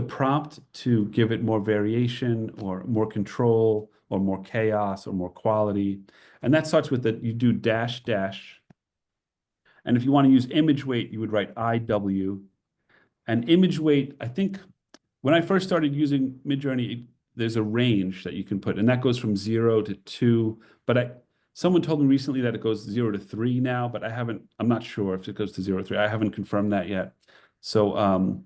prompt to give it more variation or more control or more chaos or more quality. And that starts with you do dash dash. And if you want to use image weight, you would write IW. And image weight, I think when I first started using Midjourney, there's a range that you can put, and that goes from 0 to 2. But someone told me recently that it goes 0 to 3 now, but I'm not sure if it goes to 0 to 3. I haven't confirmed that yet. So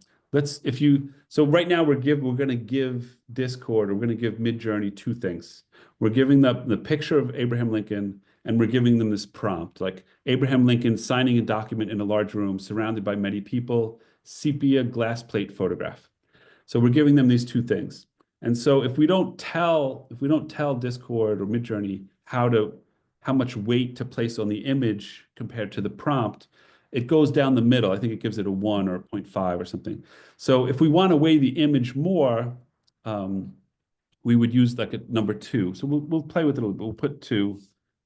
so right now we're going to give Discord, or we're going to give Midjourney two things. We're giving the picture of Abraham Lincoln, and we're giving them this prompt, like Abraham Lincoln signing a document in a large room surrounded by many people, sepia glass plate photograph. So we're giving them these two things. And so if we don't tell Discord or Midjourney how much weight to place on the image compared to the prompt, it goes down the middle. I think it gives it a 1 or a 0.5 or something. So if we want to weigh the image more, we would use like a number 2. So we'll play with it a little bit. We'll put 2,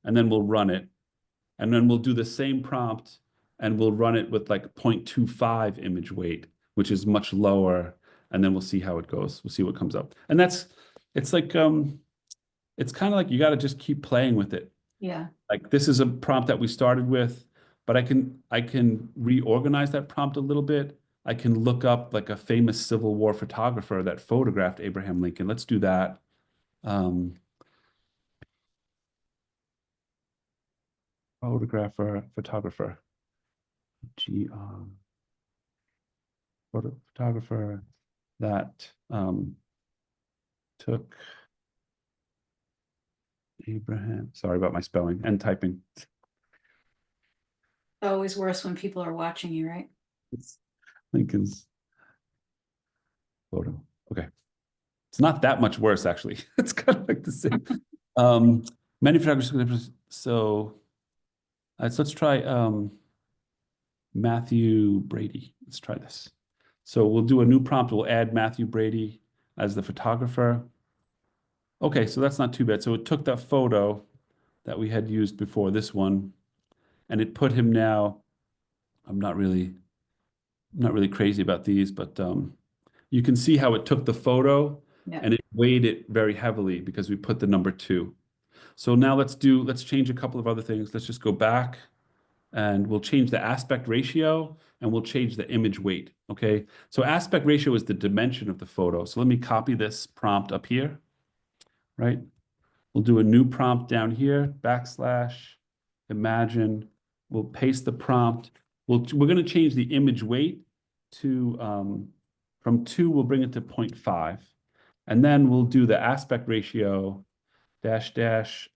and then we'll run it. And then we'll do the same prompt, and we'll run it with like 0.25 image weight, which is much lower. And then we'll see how it goes. We'll see what comes up. And it's like, it's kind of like you got to just keep playing with it. Yeah. Like this is a prompt that we started with, but I can reorganize that prompt a little bit. I can look up like a famous Civil War photographer that photographed Abraham Lincoln. Let's do that. Photographer, photographer that took Abraham. Sorry about my spelling and typing. Always worse when people are watching you, right? It's Lincoln's photo. Okay. It's not that much worse, actually. It's kind of like the same. Many photographers. So let's try Matthew Brady. Let's try this. So we'll do a new prompt. We'll add Matthew Brady as the photographer. Okay, so that's not too bad. So it took that photo that we had used before, this one, and it put him now. I'm not really crazy about these, but you can see how it took the photo and it weighed it very heavily because we put the number 2. So now let's change a couple of other things. Let's just go back and we'll change the aspect ratio and we'll change the image weight. Okay. So aspect ratio is the dimension of the photo. So let me copy this prompt up here, right? We'll do a new prompt down here, backslash, imagine. We'll paste the prompt. We're going to change the image weight to, from 2, we'll bring it to 0.5. And then we'll do the aspect ratio, dash, dash,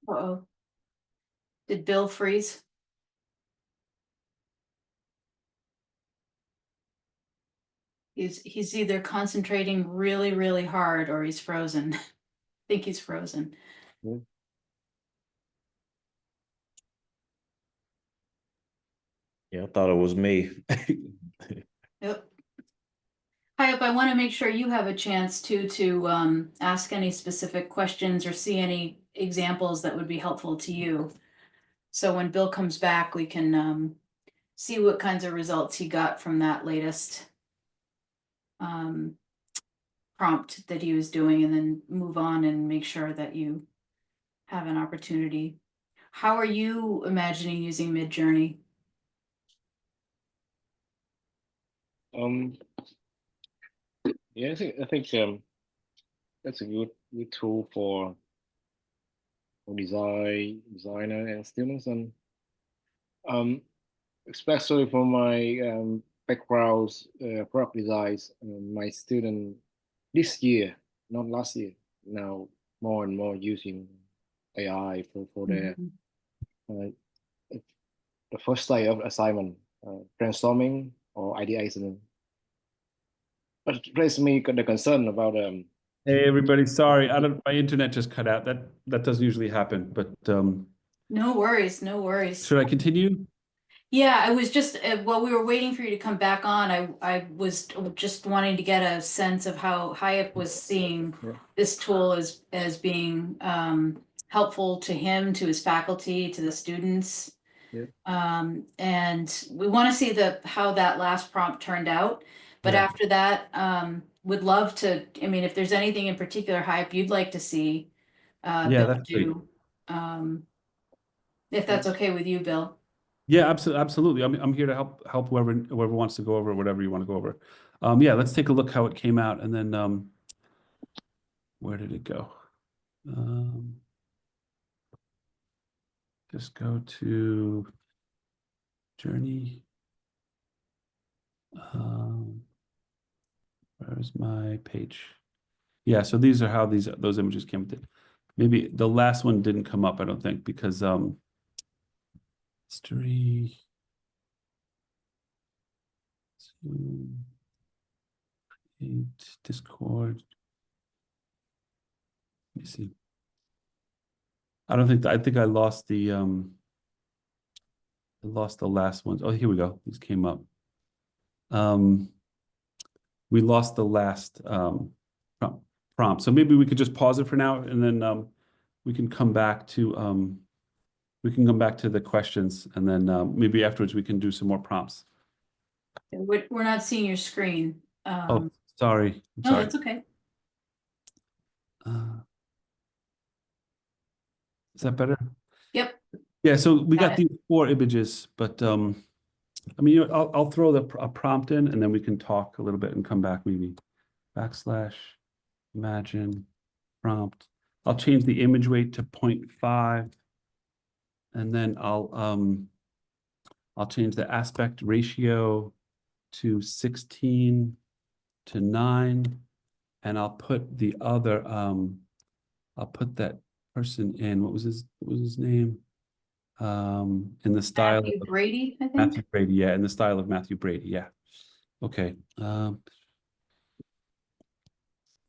Uh-oh. Did Bill freeze? He's either concentrating really, really hard or he's frozen. I think he's frozen. Yeah, I thought it was me. Yep. Hyop, I want to make sure you have a chance to ask any specific questions or see any examples that would be helpful to you. So when Bill comes back, we can see what kinds of results he got from that latest um, prompt that he was doing, and then move on and make sure that you have an opportunity. How are you imagining using Midjourney? Um, yeah, I think that's a good tool for designer and students, and um, especially for my background, product designs. My student this year, not last year, now more and more using AI for their Mhm. uh, the first day of assignment, brainstorming or ideation. But raised me the concern about Hey everybody, sorry, my internet just cut out. That doesn't usually happen, but No worries, no worries. should I continue? Yeah, I was just while we were waiting for you to come back on, I was just wanting to get a sense of how Hayek was seeing yeah, this tool as being helpful to him, to his faculty, to the students. yeah, And we want to see how that last prompt turned out. But Yeah, after that, would love to, I mean, if there's anything in particular, Hype, you'd like to see yeah, Bill that's great. do, if yeah. that's okay with you, Bill. Yeah, absolutely, absolutely. I'm here to help whoever wants to go over whatever you want to go over. Yeah, let's take a look how it came out, and then where did it go? Um, just go to Journey. Um, where's my page? Yeah, so these are how those images came. Maybe the last one didn't come up, I don't think, because history, Zoom, Discord. Let me see. I think I lost the last ones. Oh, here we go. These came up. Um, we lost the last prompt. So maybe we could just pause it for now, and then we can come back to the questions, and then maybe afterwards we can do some more prompts. We're not seeing your screen. Oh, sorry. I'm No, sorry. that's okay. Uh, is that better? Yep, Yeah, so we got got it. these 4 images, but I mean, I'll throw a prompt in, and then we can talk a little bit and come back maybe. Backslash, imagine, prompt. I'll change the image weight to 0.5, and then I'll change the aspect ratio to 16 to 9, and I'll put I'll put that person in. What was his name? In the style Matthew of Brady, I think. Matthew Brady. Yeah, in the style of Matthew Brady. Yeah. Okay.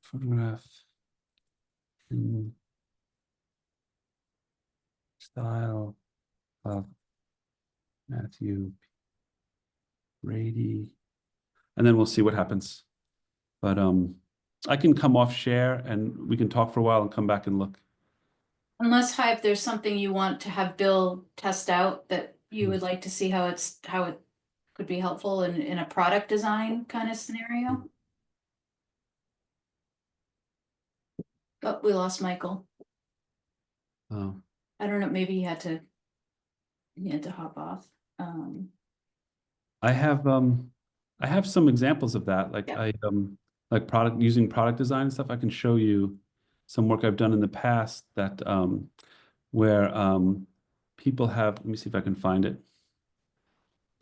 Photograph in style of Matthew Brady, and then we'll see what happens. But I can come off share and we can talk for a while and come back and look. Unless Hype, there's something you want to have Bill test out that you would like to see how it could be helpful in a product design kind of scenario. Oh, we lost Michael. Oh. I don't know, maybe he had to hop off. I have some examples of that. Like Yeah. like using product design and stuff. I can show you some work I've done in the past that where people have, let me see if I can find it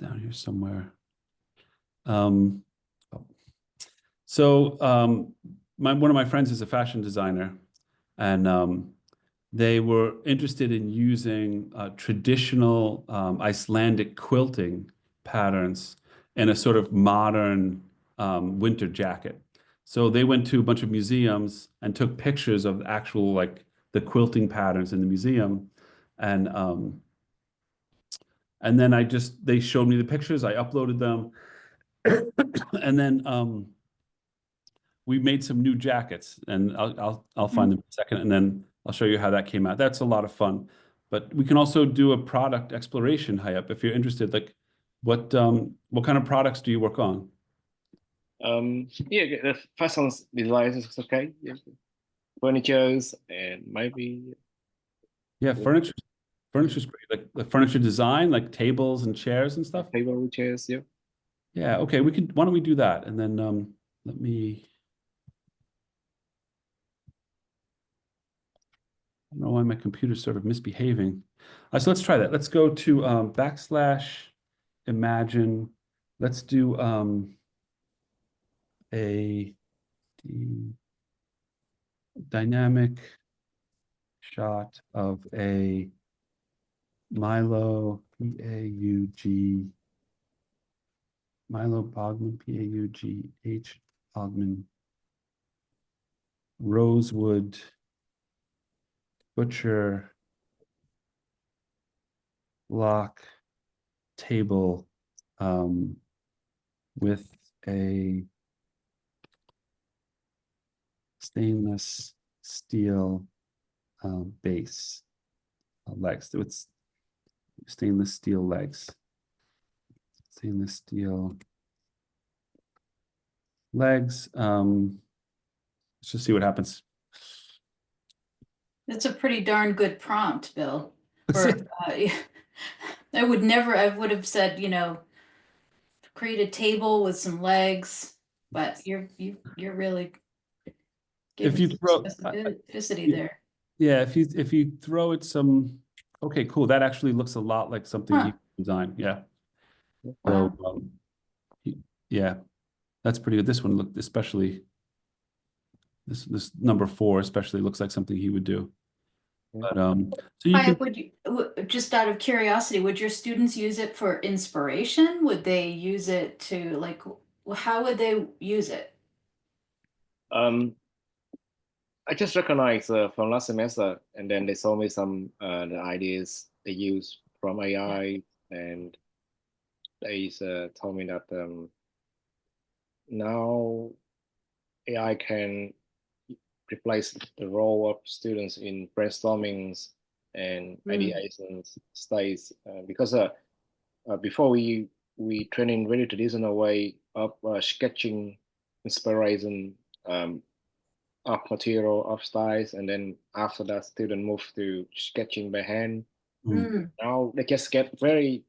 down here somewhere. Oh. So one of my friends is a fashion designer, and they were interested in using traditional Icelandic quilting patterns in a sort of modern winter jacket. So they went to a bunch of museums and took pictures of actual like the quilting patterns in the museum, and um, and then they showed me the pictures. I uploaded them, and then we made some new jackets, and I'll find them in a second, and then I'll show you how that came out. That's a lot of fun. But we can also do a product exploration, Hayap, if you're interested. Like, what kind of products do you work on? Yeah, the fashion design is okay. Yeah. Furnitures and maybe Yeah, furniture's great. Like the furniture design, like tables and chairs and stuff. table chairs. Yeah. Yeah, okay, why don't we do that? And then let me, I don't know why my computer's sort of misbehaving. So let's try that. Let's go to /imagine. Let's do a dynamic shot of a Milo, P-A-U-G, Milo Bogman, P-A-U-G-H, Bogman, Rosewood, Butcher, Block, table with a stainless steel base, legs. It's stainless steel legs. Stainless steel legs. Let's just see what happens. That's a pretty darn good prompt, Bill. I would have said, create a table with some legs, but you're really If giving you some throw, specificity there. yeah, if you throw it some, okay, cool. That actually looks a lot like something he Huh. designed. Yeah. So, Wow. yeah, that's pretty good. This one looked especially, this number 4 especially looks like something he would do. But so you Hi, can, just out of curiosity, would your students use it for inspiration? Would they use it to like, how would they use it? Um, I just recognized from last semester, and then they told me some the ideas they use from Yeah. AI, and they told me that now AI can replace the role of students in brainstormings and Mm, ideation stage because before we train in very traditional way of sketching inspiration of material of styles, and then after that student move to sketching by hand. mm, mm. Now they just get very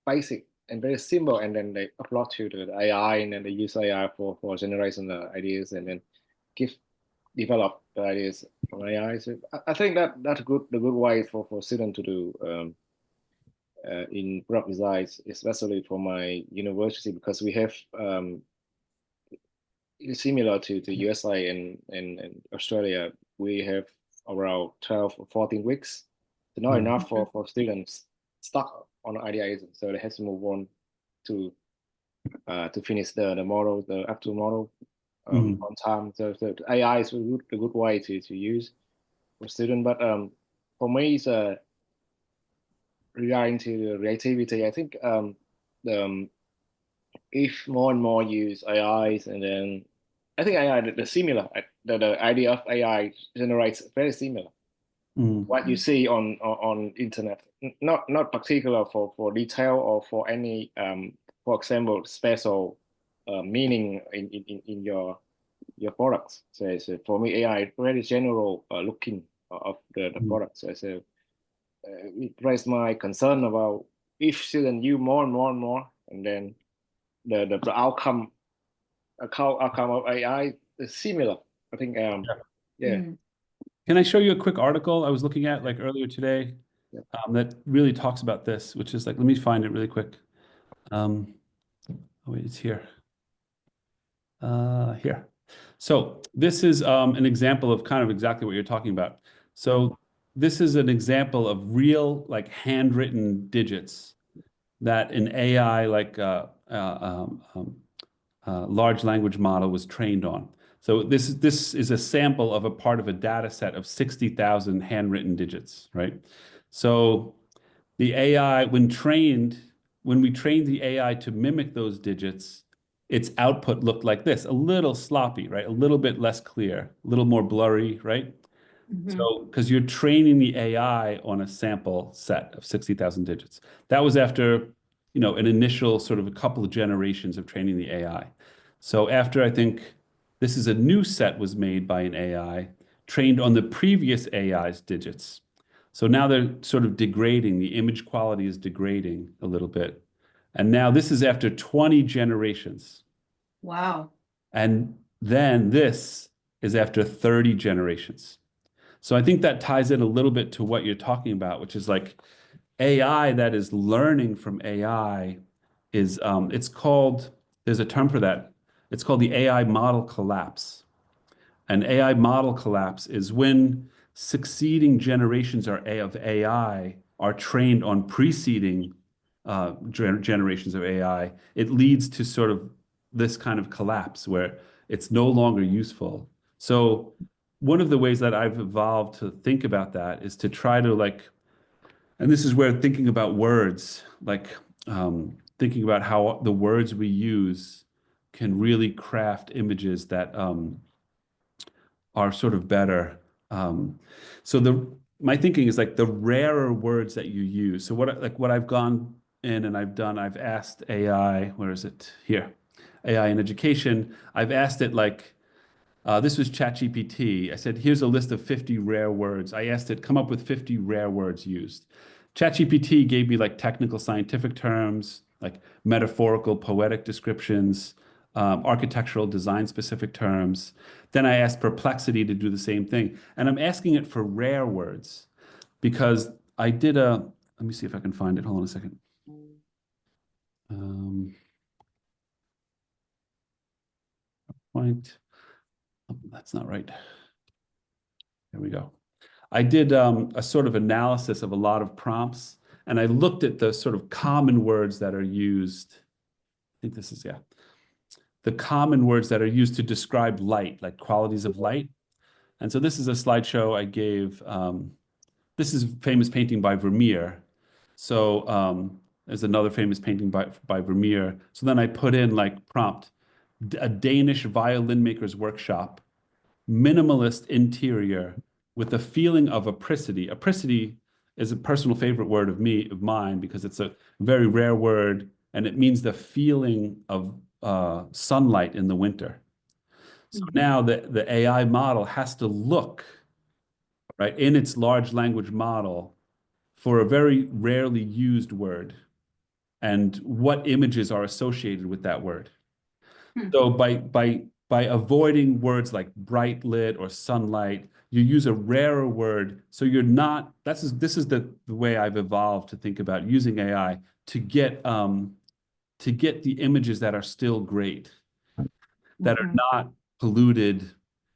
basic and very simple, and then they upload to the AI, and then they use AI for generating the ideas, and then give develop the ideas from AI. So I think that's good, the good way for students to do in product design, especially for my university, because we have similar to USA and Australia, we have around 12 or 14 weeks. So not mm, enough for students stuck on ideation. So they have to move on to finish the model, the actual model mm. on time. So AI is a good way to use for students. But for me, it's regarding to the creativity, I think the, if more and more use AIs, and then I think AI the similar the idea of AI generates very similar Mm, what you see on internet, not particular for detail or for any for example special meaning in your products. So for me AI very general looking of the mm. products. So it raised my concern about if students use more and more and more, and then the outcome of AI is similar. I think yeah. Mm. Can I show you a quick article I was looking at like earlier today Yeah. that really talks about this, which is like, let me find it really quick. Oh wait, it's here. Here. So this is an example of kind of exactly what you're talking about. So this is an example of real, like handwritten digits that an AI, like large language model, was trained on. So this is a sample of a part of a data set of 60,000 handwritten digits, right? So the AI, when we trained the AI to mimic those digits, its output looked like this, a little sloppy, right? A little bit less clear, a little more blurry, right? Mhm. So, because you're training the AI on a sample set of 60,000 digits. That was after, an initial sort of a couple of generations of training the AI. So after I think this is a new set was made by an AI trained on the previous AI's digits. So now they're sort of degrading, the image quality is degrading a little bit. And now this is after 20 generations. Wow. And then this is after 30 generations. So I think that ties in a little bit to what you're talking about, which is like AI that is learning from AI is it's called, there's a term for that. It's called the AI model collapse. An AI model collapse is when succeeding generations of AI are trained on preceding generations of AI. It leads to sort of this kind of collapse where it's no longer useful. So one of the ways that I've evolved to think about that is to try to like, and this is where thinking about words, like thinking about how the words we use can really craft images that are sort of better. So my thinking is like the rarer words that you use. So what I've gone in and I've done, I've asked AI, where is it? Here, AI in education. I've asked it like, this was ChatGPT. I said, here's a list of 50 rare words. I asked it, come up with 50 rare words used. ChatGPT gave me like technical scientific terms, like metaphorical poetic descriptions, architectural design specific terms. Then I asked Perplexity to do the same thing. And I'm asking it for rare words because let me see if I can find it. Hold on a second. Um, point. Oh, that's not right. There we go. I did a sort of analysis of a lot of prompts, and I looked at the sort of common words that are used. I think this is, yeah, the common words that are used to describe light, like qualities of light. And so this is a slideshow I gave. This is a famous painting by Vermeer. So there's another famous painting by Vermeer. So then I put in like prompt, a Danish violin maker's workshop, minimalist interior with a feeling of apricity. Apricity is a personal favorite word of mine, because it's a very rare word and it means the feeling of sunlight in the winter. So Mhm. now the AI model has to look, right, in its large language model for a very rarely used word and what images are associated with that word. Hmm. So by avoiding words like bright lit or sunlight, you use a rarer word. So you're not, this is the way I've evolved to think about using AI to get the images that are still great, that are Mhm. not polluted.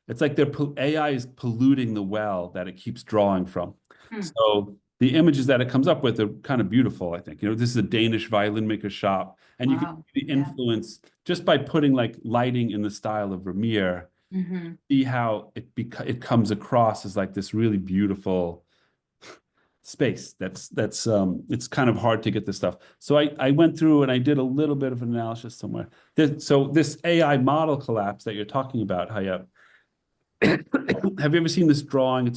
It's like AI is polluting the well that it keeps drawing from. Hmm. So the images that it comes up with are kind of beautiful, I think. This is a Danish violin maker shop, and you can Wow. see the Yeah. influence just by putting like lighting in the style of Vermeer, Hmm. see how it comes across as like this really beautiful space. That's it's kind of hard to get this stuff. So I went through and I did a little bit of an analysis somewhere. So this AI model collapse that you're talking about, Hayat, have you ever seen this drawing? I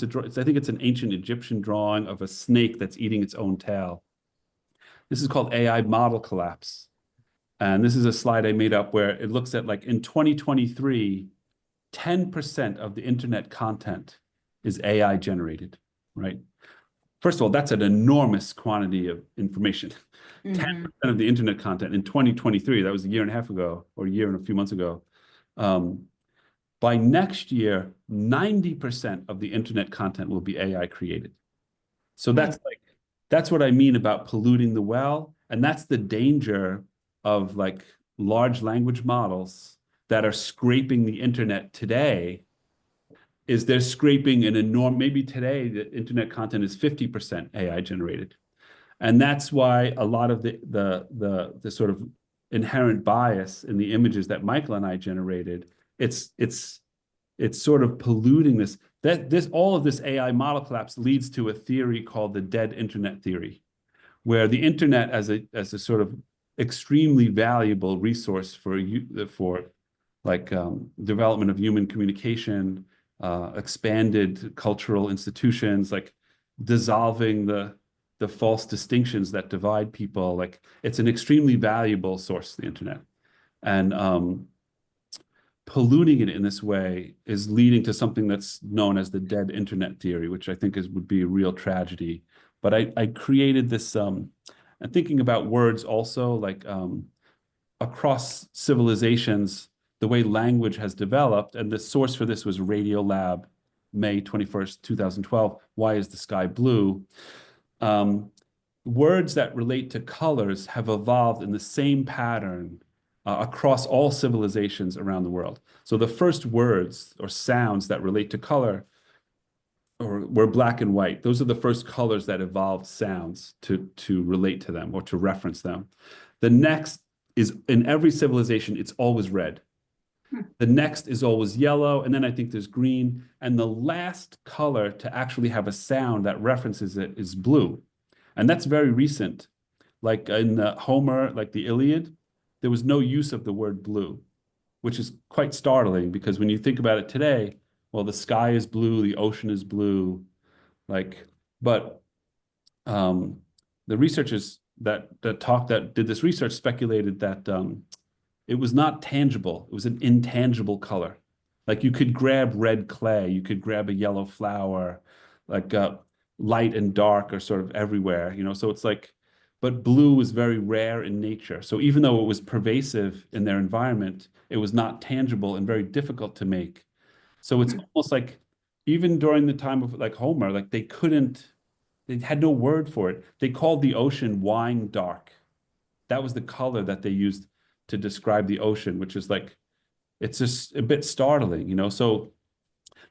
think it's an ancient Egyptian drawing of a snake that's eating its own tail. This is called AI model collapse. And this is a slide I made up where it looks at like in 2023, 10% of the internet content is AI generated, right? First of all, that's an enormous quantity of information. Hmm. 10% of the internet content in 2023, that was a year and a half ago, or a year and a few months ago. By next year, 90% of the internet content will be AI created. So Hmm. that's what I mean about polluting the well. And that's the danger of like large language models that are scraping the internet today is they're scraping an enormous, maybe today the internet content is 50% AI generated. And that's why a lot of the sort of inherent bias in the images that Michael and I generated, it's sort of polluting this. All of this AI model collapse leads to a theory called the dead internet theory, where the internet as a sort of extremely valuable resource for like development of human communication, expanded cultural institutions, like dissolving the false distinctions that divide people. Like it's an extremely valuable source, the internet. And polluting it in this way is leading to something that's known as the dead internet theory, which I think would be a real tragedy. But I created this, and thinking about words also, like across civilizations, the way language has developed, and the source for this was Radiolab, May 21st, 2012, Why is the Sky Blue? Words that relate to colors have evolved in the same pattern across all civilizations around the world. So the first words or sounds that relate to color were black and white. Those are the first colors that evolved sounds to relate to them or to reference them. The next is, in every civilization, it's always red. The next is always yellow, and then I think there's green. And the last color to actually have a sound that references it is blue. And that's very recent. Like in Homer, like the Iliad, there was no use of the word blue, which is quite startling because when you think about it today, well, the sky is blue, the ocean is blue, but the researchers that did this research speculated that it was not tangible. It was an intangible color. Like you could grab red clay, you could grab a yellow flower, like light and dark are sort of everywhere, so it's like, but blue is very rare in nature. So even though it was pervasive in their environment, it was not tangible and very difficult to make. So it's almost like even during the time of like Homer, like they had no word for it. They called the ocean wine dark. That was the color that they used to describe the ocean, which is like, it's just a bit startling, So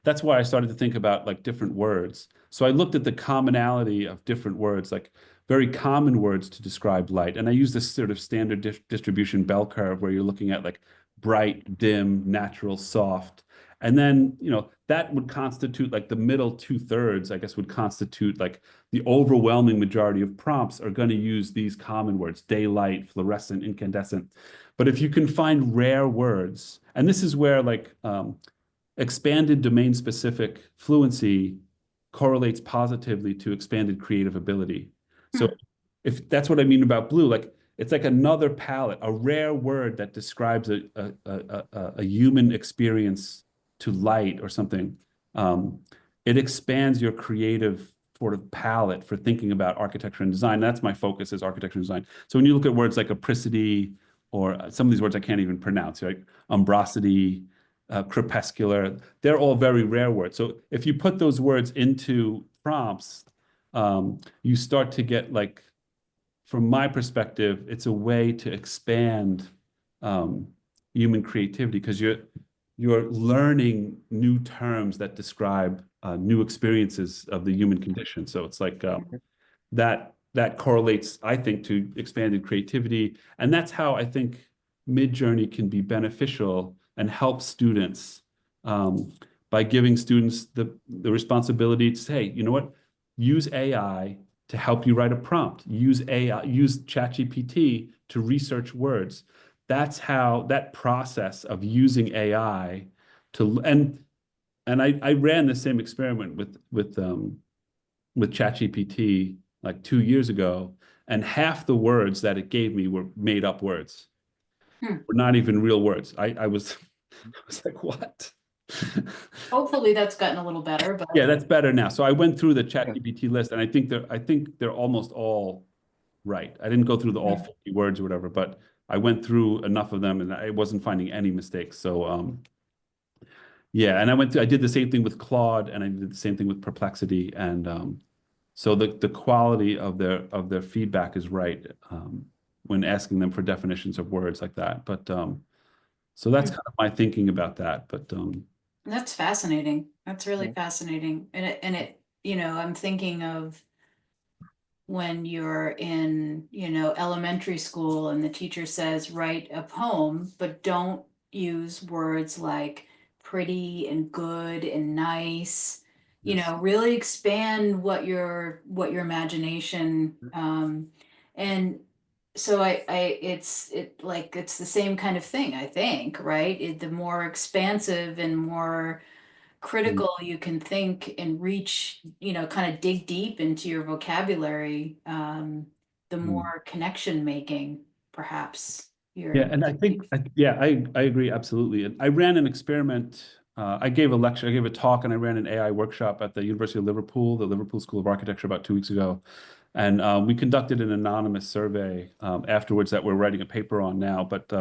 that's why I started to think about like different words. So I looked at the commonality of different words, like very common words to describe light. And I use this sort of standard distribution bell curve where you're looking at like bright, dim, natural, soft. And then, that would constitute like the middle 2/3, I guess, would constitute like the overwhelming majority of prompts are going to use these common words, daylight, fluorescent, incandescent. But if you can find rare words, and this is where like expanded domain-specific fluency correlates positively to expanded creative ability. So if that's what I mean about blue, like it's like another palette, a rare word that describes a human experience to light or something. It expands your creative sort of palette for thinking about architecture and design. That's my focus, is architecture and design. So when you look at words like apricity, or some of these words I can't even pronounce, like umbrosity, crepuscular, they're all very rare words. So if you put those words into prompts, you start to get like, from my perspective, it's a way to expand human creativity because you're learning new terms that describe new experiences of the human condition. So it's like that correlates, I think, to expanded creativity. And that's how I think Midjourney can be beneficial and help students by giving students the responsibility to say, you know what, use AI to help you write a prompt. Use AI, use ChatGPT to research words. That's how that process of using AI to, and I ran the same experiment with ChatGPT like 2 years ago, and half the words that it gave me were made up words. Were not even real words. I was like, what? Hopefully that's gotten a little better, but Yeah, that's better now. So I went through the ChatGPT list, and I think they're almost all right. I didn't go through all 50 words or whatever, but I went through enough of them, and I wasn't finding any mistakes. So yeah, and I did the same thing with Claude, and I did the same thing with Perplexity, and so the quality of their feedback is right when asking them for definitions of words like that. But so that's kind of my thinking about that. But That's fascinating. That's really fascinating. And it, you know, I'm thinking of when you're in, you know, elementary school and the teacher says, write a poem, but don't use words like pretty and good and nice. You Yes. know, really expand what your imagination, and so it's the same kind of thing, I think, right? The more expansive and more Mm, critical you can think and reach, you know, kind of dig deep into your vocabulary, the mm. more connection making perhaps Yeah, you're and I think, yeah, I agree absolutely. And I ran an experiment. I gave a lecture, I gave a talk, and I ran an AI workshop at the University of Liverpool, the Liverpool School of Architecture, about 2 weeks ago. And we conducted an anonymous survey afterwards that we're writing a paper on now. But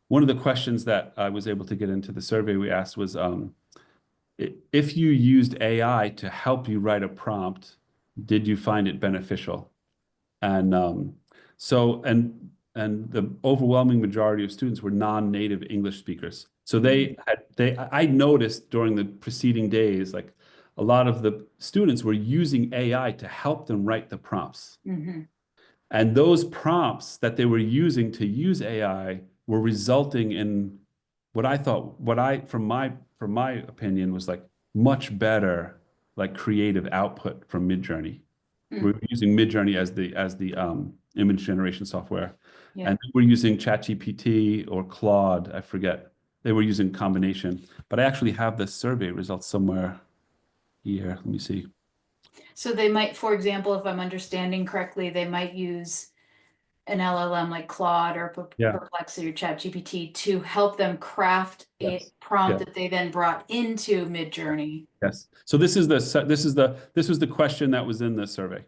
one of the questions that I was able to get into the survey we asked was, if you used AI to help you write a prompt, did you find it beneficial? And so, and the overwhelming majority of students were non-native English speakers. So I noticed during the preceding days, like a lot of the students were using AI to help them write the prompts. Mm-hmm. And those prompts that they were using to use AI were resulting in what I thought, from my opinion, was like much better, like creative output from Midjourney. Mm. We're using Midjourney as the image generation software, Yeah. and we're using ChatGPT or Claude. I forget. They were using combination, but I actually have the survey results somewhere here. Let me see. So they might, for example, if I'm understanding correctly, they might use an LLM like Claude or Yeah. Perplexity or ChatGPT to help them craft a Yes. prompt Yeah. that they then brought into Midjourney. Yes. So this was the question that was in the survey.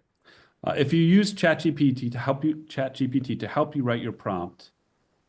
If you use ChatGPT to help you write your prompt,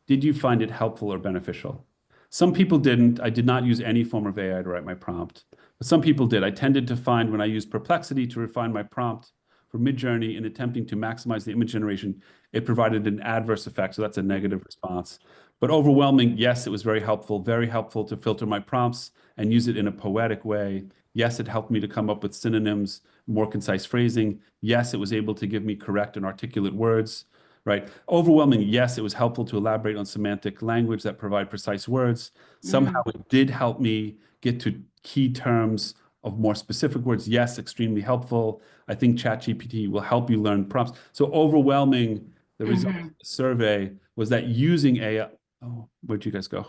did you find it helpful or beneficial? Some people didn't. I did not use any form of AI to write my prompt, but some people did. I tended to find when I used Perplexity to refine my prompt for Midjourney in attempting to maximize the image generation, it provided an adverse effect. So that's a negative response. But overwhelming, yes, it was very helpful to filter my prompts and use it in a poetic way. Yes, it helped me to come up with synonyms, more concise phrasing. Yes, it was able to give me correct and articulate words, right? Overwhelming, yes, it was helpful to elaborate on semantic language that provide precise words. Somehow Mm. it did help me get to key terms of more specific words. Yes, extremely helpful. I think ChatGPT will help you learn prompts. So overwhelming, the result of Mm-hmm. the survey was that using AI, oh, where'd you guys go?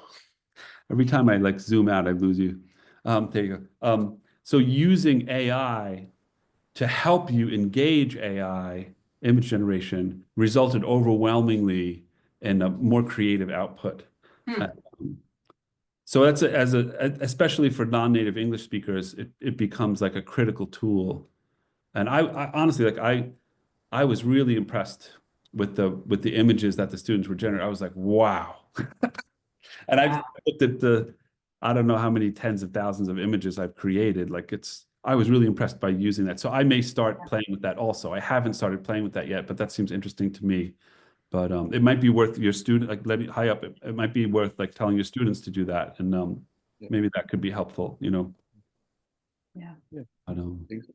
Every time I like zoom out, I lose you. There you go. So using AI to help you engage AI image generation resulted overwhelmingly in a more creative output. Hmm. Uh, so that's especially for non-native English speakers, it becomes like a critical tool. And I honestly, like I was really impressed with the images that the students were generating. I was like, wow. And I've Wow. looked at I don't know how many tens of thousands of images I've created. I was really impressed by using that. So I may start playing with that also. I haven't started playing with that yet, but that seems interesting to me. But it might be worth your student, like let me high up, it might be worth like telling your students to do that. And Yeah. maybe that could be helpful, you know. Yeah. Yeah. But Thanks.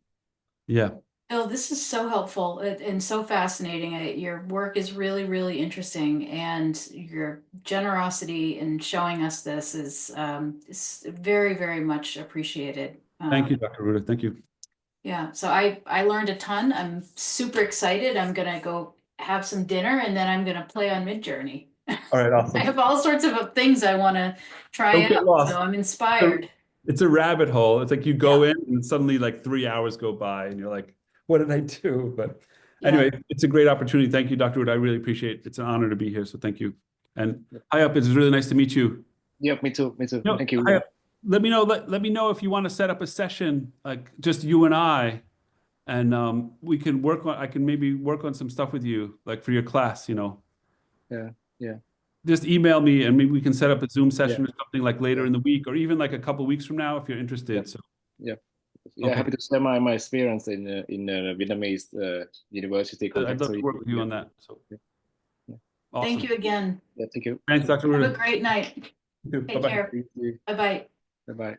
yeah. Bill, this is so helpful and so fascinating. Your work is really, really interesting, and your generosity in showing us this is very, very much appreciated. Thank you, Dr. Ruda. Thank you. Yeah, so I learned a ton. I'm super excited. I'm gonna go have some dinner, and then I'm gonna play on Midjourney. All right, I awesome. have all sorts of things I want to try Don't get out, so lost. I'm So inspired. it's a rabbit hole. It's like you Yeah, go in and suddenly like 3 hours go by and you're like, what did I do? But yeah, anyway, it's a great opportunity. Thank you, Dr. Wood. I really appreciate it. It's an honor to be here. So thank you. And Yeah. hi up, it's really nice to meet you. Yeah, me too. Me too. No, Thank you. hi up. Let me know if you want to set up a session, like just you and I, and we can I can maybe work on some stuff with you, like for your class, you know. Yeah. Yeah. Just email me and maybe we can set up a Zoom Yeah. session or something like later Yeah. in the week or even like a couple weeks from now if you're Yeah. interested. So, Yeah. Yeah. okay. Happy to share my experience in Vietnamese university I'd context. love So to work with you yeah. on that. So Yeah. Yeah. thank awesome. you again. Yeah. Thank you. Thanks, Dr. Have a Ruda. great night. Take Bye-bye. care. Bye bye. Bye bye.